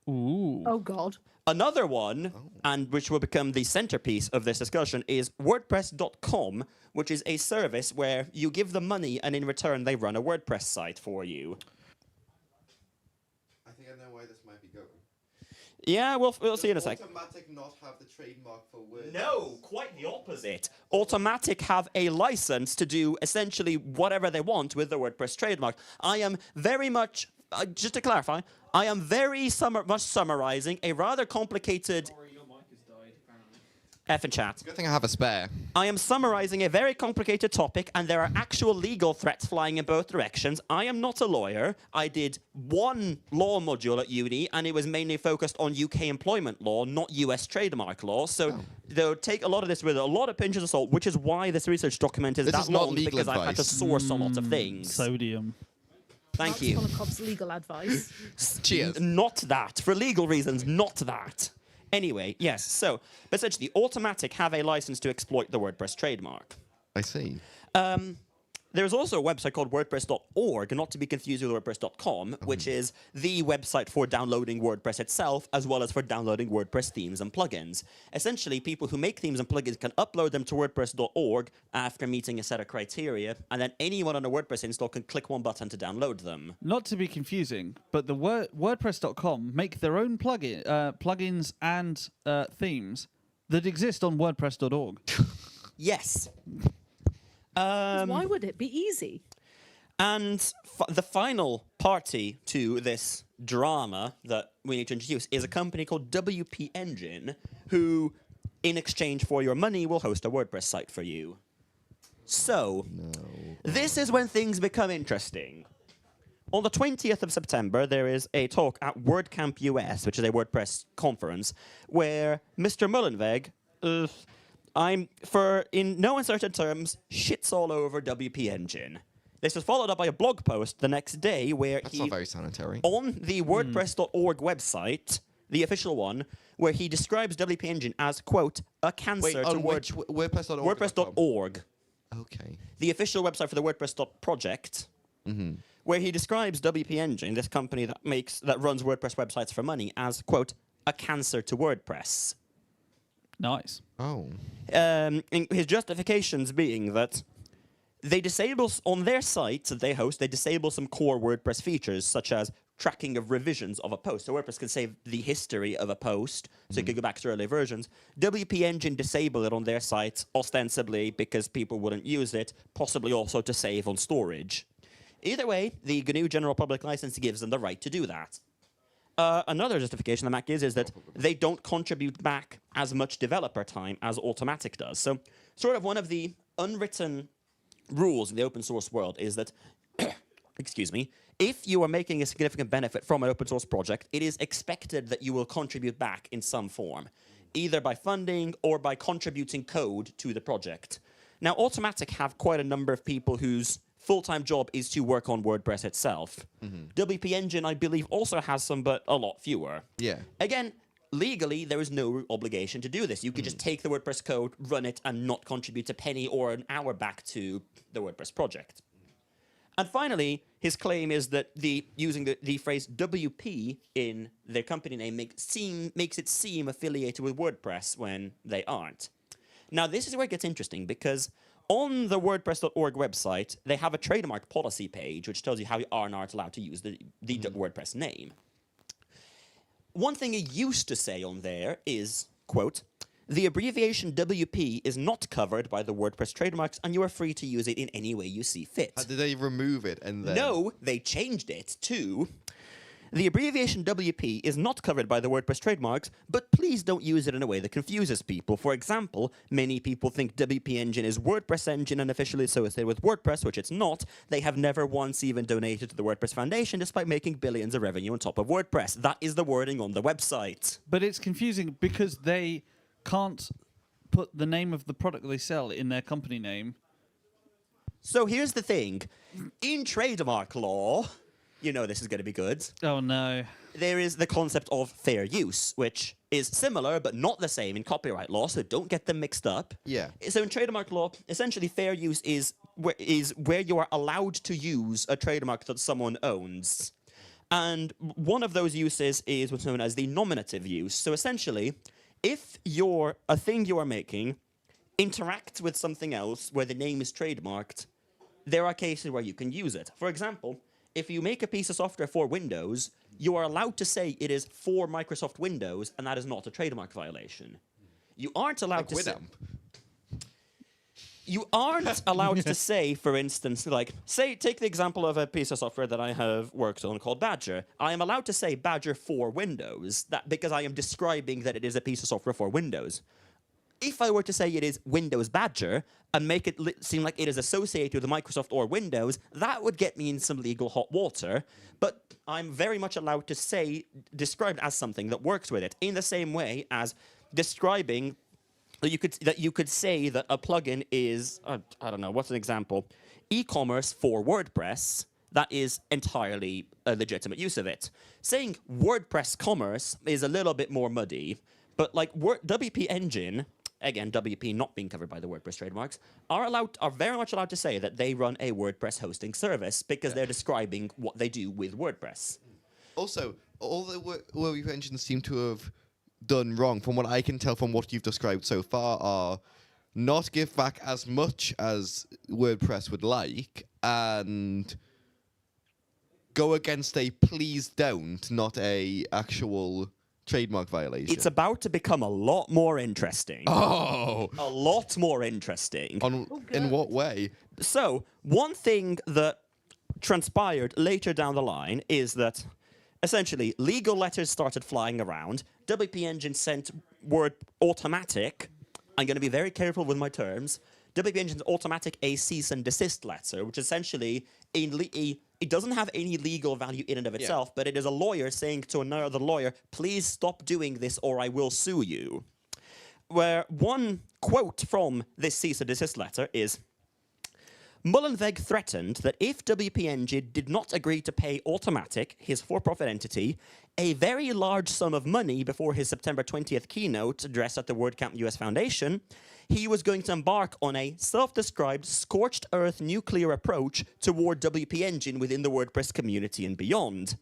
Ooh. Oh God. Another one, and which will become the centerpiece of this discussion, is WordPress.com, which is a service where you give them money and in return they run a WordPress site for you. I think I know why this might be going. Yeah, we'll see in a sec. Automatic not have the trademark for WordPress? No, quite the opposite. Automatic have a license to do essentially whatever they want with the WordPress trademark. I am very much, just to clarify, I am very much summarizing a rather complicated... F in chat. Good thing I have a spare. I am summarizing a very complicated topic, and there are actual legal threats flying in both directions. I am not a lawyer. I did one law module at uni, and it was mainly focused on UK employment law, not US trademark law. So they'll take a lot of this with a lot of pinches of salt, which is why this research document is This that is not long, legal because I've had to advice. source a lot of things. Sodium. Thank you. Cob's legal advice. Cheers. Not that. For legal reasons, not that. Anyway, yes, so essentially, Automatic have a license to exploit the WordPress trademark. I see. There's also a website called WordPress.org, not to be confused with WordPress.com, which is the website for downloading WordPress itself, as well as for downloading WordPress themes and plugins. Essentially, people who make themes and plugins can upload them to WordPress.org after meeting a set of criteria, and then anyone on a WordPress install can click one button to download them. Not to be confusing, but the WordPress.com make their own plugins and themes that exist on WordPress.org. Yes. Why would it be easy? And the final party to this drama that we need to introduce is a company called WP Engine, who, in exchange for your money, will host a WordPress site for you. So, this is when things become interesting. On the 20th of September, there is a talk at WordCamp US, which is a WordPress conference, where Mr. Mullenweg, in no uncertain terms, shits all over WP Engine. This was followed up by a blog post the next day where That's not very sanitary. on the WordPress.org website, the official one, where he describes WP Engine as, quote, a cancer Wait, to on which WordPress.org? WordPress.org. Okay. The official website for the WordPress.project, where he describes WP Engine, this company that runs WordPress websites for money, as, quote, a cancer to WordPress. Nice. Oh. In his justifications being that they disable, on their sites that they host, they disable some core WordPress features, such as tracking of revisions of a post. So WordPress can save the history of a post, so you can go back to earlier versions. WP Engine disable it on their sites, ostensibly because people wouldn't use it, possibly also to save on storage. Either way, the GNU General Public License gives them the right to do that. Another justification that Mac gives is that they don't contribute back as much developer time as Automatic does. So sort of one of the unwritten rules in the open source world is that, excuse me, if you are making a significant benefit from an open source project, it is expected that you will contribute back in some form, either by funding or by contributing code to the project. Now, Automatic have quite a number of people whose full-time job is to work on WordPress itself. WP Engine, I believe, also has some, but a lot fewer. Yeah. Again, legally, there is no obligation to do this. You could just take the WordPress code, run it, and not contribute a penny or an hour back to the WordPress project. And finally, his claim is that using the phrase WP in their company name makes it seem affiliated with WordPress when they aren't. Now, this is where it gets interesting, because On the WordPress.org website, they have a trademark policy page, which tells you how you are and aren't allowed to use the WordPress name. One thing it used to say on there is, quote, "The abbreviation WP is not covered by the WordPress trademarks, and you are free to use it in any way you see fit." Did they remove it and then... No, they changed it to... "The abbreviation WP is not covered by the WordPress trademarks, but please don't use it in a way that confuses people. For example, many people think WP Engine is WordPress Engine and officially associated with WordPress, which it's not. They have never once even donated to the WordPress Foundation, despite making billions of revenue on top of WordPress." That is the wording on the website. But it's confusing because they can't put the name of the product they sell in their company name. So here's the thing. In trademark law... You know this is going to be good. Oh, no. There is the concept of fair use, which is similar but not the same in copyright law, so don't get them mixed up. Yeah. So in trademark law, essentially fair use is where you are allowed to use a trademark that someone owns. And one of those uses is what's known as the nominative use. So essentially, if a thing you are making interacts with something else where the name is trademarked, there are cases where you can use it. For example, if you make a piece of software for Windows, you are allowed to say it is for Microsoft Windows, and that is not a trademark violation. You aren't allowed to Winamp. You aren't allowed to say, for instance, take the example of a piece of software that I have worked on called Badger. I am allowed to say Badger for Windows, because I am describing that it is a piece of software for Windows. If I were to say it is Windows Badger and make it seem like it is associated with Microsoft or Windows, that would get me in some legal hot water. But I'm very much allowed to describe it as something that works with it, in the same way as describing that you could say that a plugin is, I don't know, what's an example? E-commerce for WordPress. That is entirely a legitimate use of it. Saying WordPress commerce is a little bit more muddy, but like WP Engine, again, WP not being covered by the WordPress trademarks, are very much allowed to say that they run a WordPress hosting service because they're describing what they do with WordPress. Also, all the WP engines seem to have done wrong, from what I can tell from what you've described so far, are not give back as much as WordPress would like, and go against a please don't, not a actual trademark violation. It's about to become a lot more interesting. Oh! A lot more interesting. In what way? So, one thing that transpired later down the line is that essentially legal letters started flying around. WP Engine sent word automatic. I'm going to be very careful with my terms. WP Engine's automatic a cease and desist letter, which essentially it doesn't have any legal value in and of itself, but it is a lawyer saying to another lawyer, please stop doing this or I will sue you. Where one quote from this cease and desist letter is, Mullenweg threatened that if WP Engine did not agree to pay Automatic, his for-profit entity, a very large sum of money before his September 20th keynote address at the WordCamp US Foundation, he was going to embark on a self-described scorched earth nuclear approach toward WP Engine within the WordPress community and beyond.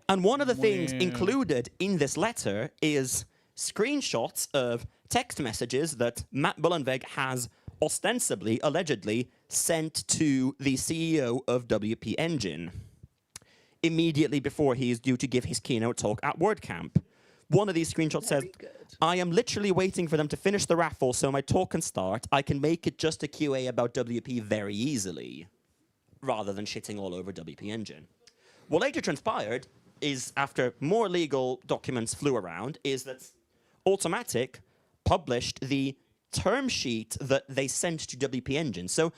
And one of the things included in this letter is screenshots of text messages that Matt Mullenweg has ostensibly, allegedly, sent to the CEO of WP Engine immediately before he is due to give his keynote talk at WordCamp. One of these screenshots says, I am literally waiting for them to finish the raffle so my talk can start. I can make it just a QA about WP very easily, rather than shitting all over WP Engine. What later transpired is, after more legal documents flew around, is that Automatic published the term sheet that they sent to WP Engine. So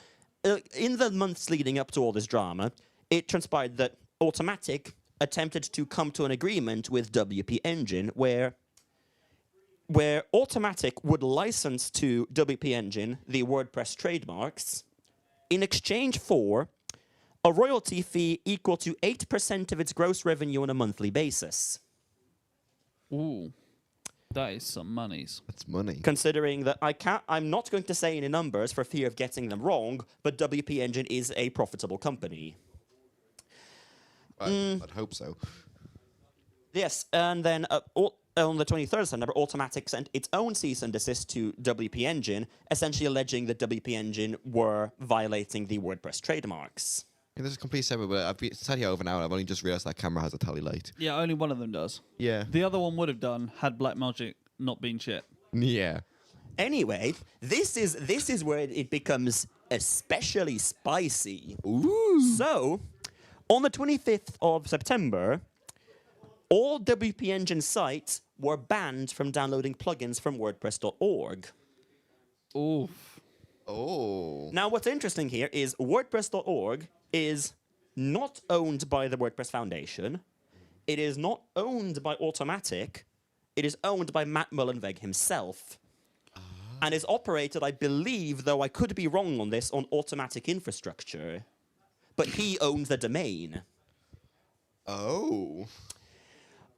in the months leading up to all this drama, it transpired that Automatic attempted to come to an agreement with WP Engine where Automatic would license to WP Engine the WordPress trademarks in exchange for a royalty fee equal to 8% of its gross revenue on a monthly basis. Ooh. That is some monies. That's money. Considering that I'm not going to say any numbers for fear of getting them wrong, but WP Engine is a profitable company. I'd hope so. Yes, and then on the 23rd of September, Automatic sent its own cease and desist to WP Engine, essentially alleging that WP Engine were violating the WordPress trademarks. Yeah, this is completely separate, but I've been sat here over an hour and I've only just realised that camera has a tally light. Yeah, only one of them does. Yeah. The other one would have done had Blackmagic not been shit. Yeah. Anyway, this is where it becomes especially spicy. Ooh. So, on the 25th of September, all WP Engine sites were banned from downloading plugins from WordPress.org. Oof. Oh. Now, what's interesting here is WordPress.org is not owned by the WordPress Foundation. It is not owned by Automatic. It is owned by Matt Mullenweg himself. And is operated, I believe, though I could be wrong on this, on Automatic infrastructure. But he owns the domain. Oh.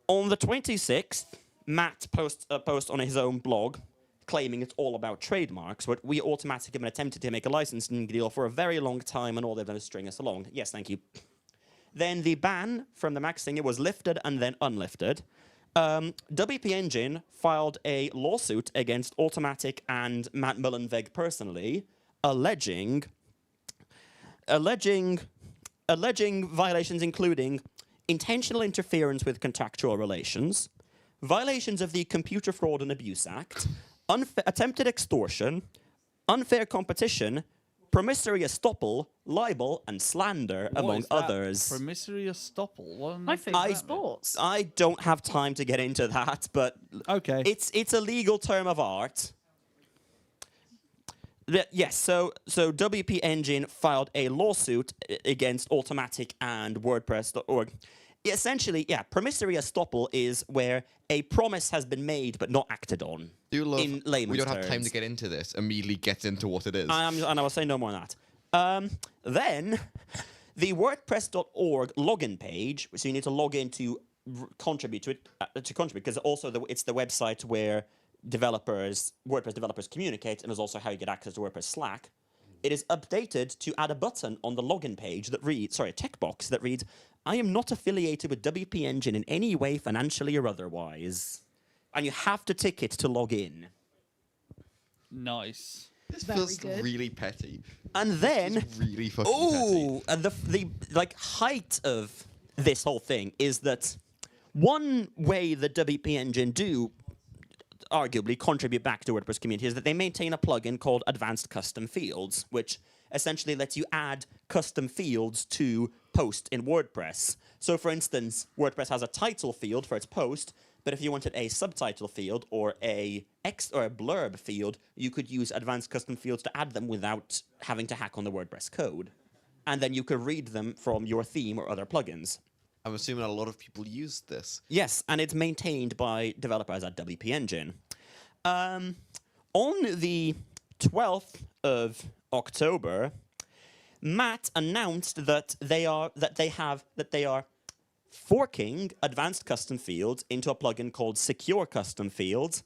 On the 26th, Matt posts a post on his own blog claiming it's all about trademarks, but we Automatic have been attempted to make a licensing deal for a very long time, and all they've done is string us along. Yes, thank you. Then the ban from the Mac Singer was lifted and then unlifted. WP Engine filed a lawsuit against Automatic and Matt Mullenweg personally, alleging violations including intentional interference with contractual relations, violations of the Computer Fraud and Abuse Act, attempted extortion, unfair competition, promissory estoppel, libel, and slander, among others. Promissory estoppel? What on My earth is favourite that? sports. I don't have time to get into that, but Okay. it's a legal term of art. Yes, so WP Engine filed a lawsuit against Automatic and WordPress.org. Essentially, yeah, promissory estoppel is where a promise has been made but not acted on. In layman's we don't have time terms. to get into this. Immediately gets into what it is. And I will say no more on that. Then, the WordPress.org login page, so you need to log in to contribute to it, because also it's the website where WordPress developers communicate, and is also how you get access to WordPress Slack. It is updated to add a button on the login page that reads, a checkbox that reads, I am not affiliated with WP Engine in any way, financially or otherwise. And you have to tick it to log in. Nice. This Very feels good. really petty. And then, It's really fucking petty. and the height of this whole thing is that one way the WP Engine do arguably contribute back to WordPress community is that they maintain a plugin called Advanced Custom Fields, which essentially lets you add custom fields to post in WordPress. So, for instance, WordPress has a title field for its post, but if you wanted a subtitle field or a blurb field, you could use Advanced Custom Fields to add them without having to hack on the WordPress code. And then you could read them from your theme or other plugins. I'm assuming a lot of people use this. Yes, and it's maintained by developers at WP Engine. On the 12th of October, Matt announced that they are forking Advanced Custom Fields into a plugin called Secure Custom Fields,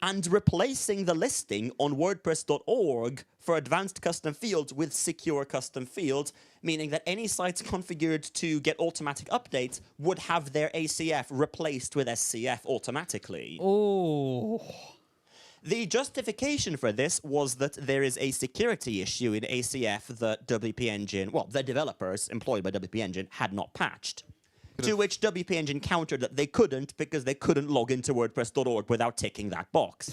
and replacing the listing on WordPress.org for Advanced Custom Fields with Secure Custom Fields, meaning that any sites configured to get automatic updates would have their ACF replaced with SCF automatically. Oh. The justification for this was that there is a security issue in ACF that WP Engine, the developers employed by WP Engine, had not patched. To which WP Engine countered that they couldn't because they couldn't log into WordPress.org without ticking that box.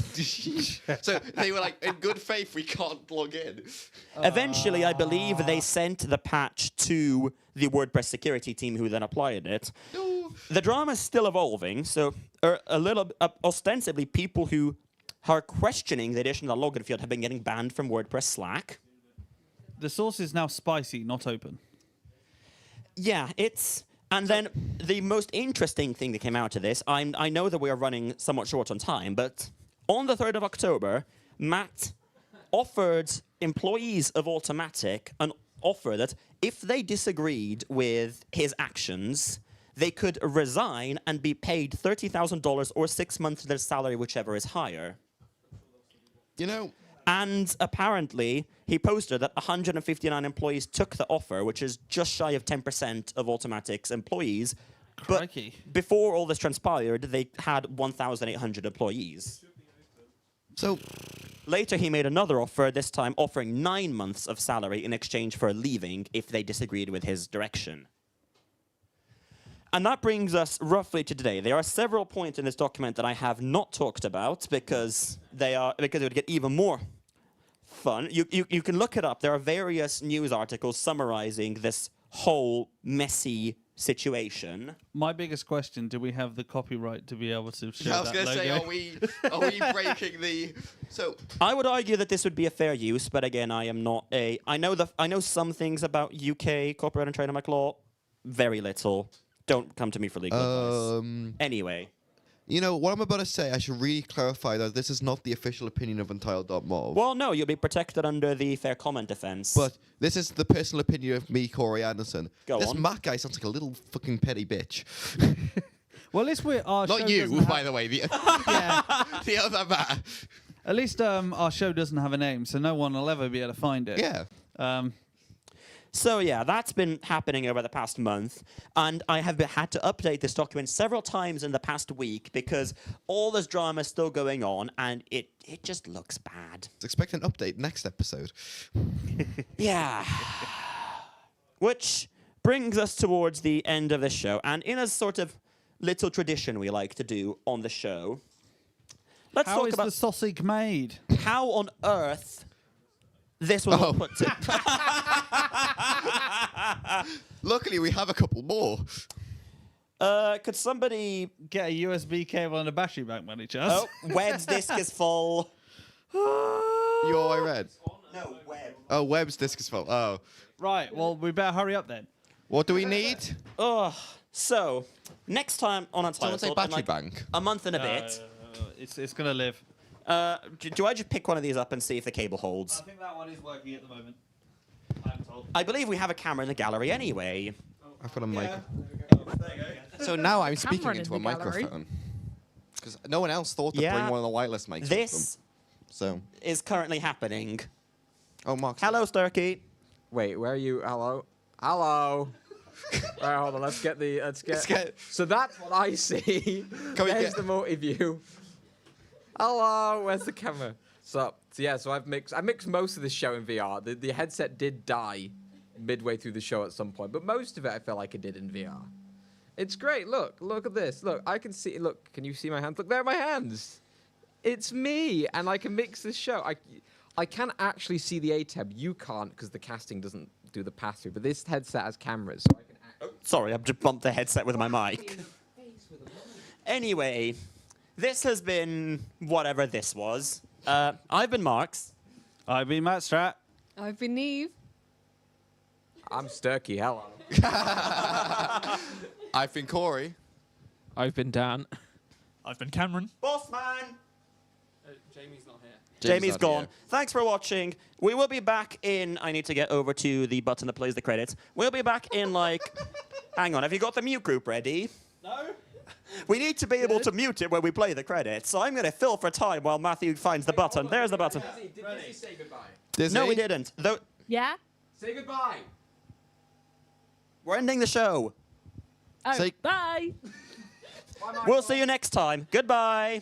So they were like, in good faith, we can't log in. Eventually, I believe they sent the patch to the WordPress security team who then applied it. No. The drama is still evolving, so ostensibly people who are questioning the addition of the login field have been getting banned from WordPress Slack. The source is now spicy, not open. Yeah, and then the most interesting thing that came out of this, I know that we are running somewhat short on time, but on the 3rd of October, Matt offered employees of Automatic an offer that if they disagreed with his actions, they could resign and be paid $30,000 or 6 months of their salary, whichever is higher. And apparently, he posted that 159 employees took the offer, which is just shy of 10% of Automatic's employees, Crikey. But before all this transpired, they had 1,800 employees. So later, he made another offer, this time offering 9 months of salary in exchange for leaving if they disagreed with his direction. And that brings us roughly to today. There are several points in this document that I have not talked about because it would get even more fun. You can look it up. There are various news articles summarizing this whole messy situation. My biggest question: do we have the copyright to be able to show I was that going to say, logo? are we breaking the? So I would argue that this would be a fair use, but again, I am not a. I know some things about UK copyright and trademark law, very little. Don't come to me for legal advice. Anyway. You know, what I'm about to say, I should really clarify that this is not the official opinion of Untitled.mov. Well, no, you'll be protected under the fair comment defense. But this is the personal opinion of me, Kory Anderson. Go this on. Mac guy sounds like a little fucking petty bitch. Well, at least our show Not you, doesn't by have- the way. The, Yeah. the other man. At least our show doesn't have a name, so no one will ever be able to find it. Yeah. So yeah, that's been happening over the past month, and I have had to update this document several times in the past week because all this drama is still going on, and it just looks bad. Expect an update next episode. Yeah. Which brings us towards the end of the show, and in a sort of little tradition we like to do on the show, let's How talk is about the sausage made? how on earth this was all put to. Luckily, we have a couple more. Could somebody get a USB cable and a battery back, by any chance? Oh, Webb's disk is full. You all I read? No, Webb. Oh, Webb's disk is full. Oh. Right, well, we better hurry up then. What do we need? So, next time on Untitled, Someone say battery bank. a month and a bit. It's going to live. Do I just pick one of these up and see if the cable holds? I think that one is working at the moment. I'm told. I believe we have a camera in the gallery anyway. I've got a mic. There you go. So now I'm Camera speaking in into the a gallery. microphone. Because no one else thought to Yeah. bring one of the wireless mics with This them. So. is currently happening. Oh, Mark. Hello, Stirky. Wait, where are you? Hello? Hello? Alright, hold on, let's get... So that's what I see. There's the multi-view. Hello, where's the camera? So I mixed most of the show in VR. The headset did die midway through the show at some point, but most of it I felt like it did in VR. It's great. Look at this. Look, I can see. Look, can you see my hands? Look, there are my hands. It's me, and I can mix this show. I can actually see the A tab. You can't because the casting doesn't do the pass through. But this headset has cameras, so I can. Sorry, I've just bumped the headset with my mic. Anyway, this has been whatever this was. I've been Marks. I've been Matt Strat. I've been Niamh. I'm Stirky. Hello. I've been Kory. I've been Dan. I've been Cameron. Boss man. Jamie's not here. Jamie's not gone. here. Thanks for watching. We will be back in... I need to get over to the button that plays the credits. We'll be back in, like... Hang on, have you got the mute group ready? No. We need to be able to mute it when we play the credits, so I'm going to fill for time while Matthew finds the button. There's the button. Did Disney say goodbye? Disney? No, we didn't. Though Yeah? Say goodbye. we're ending the show. Oh, Say- bye. We'll see you next time. Goodbye.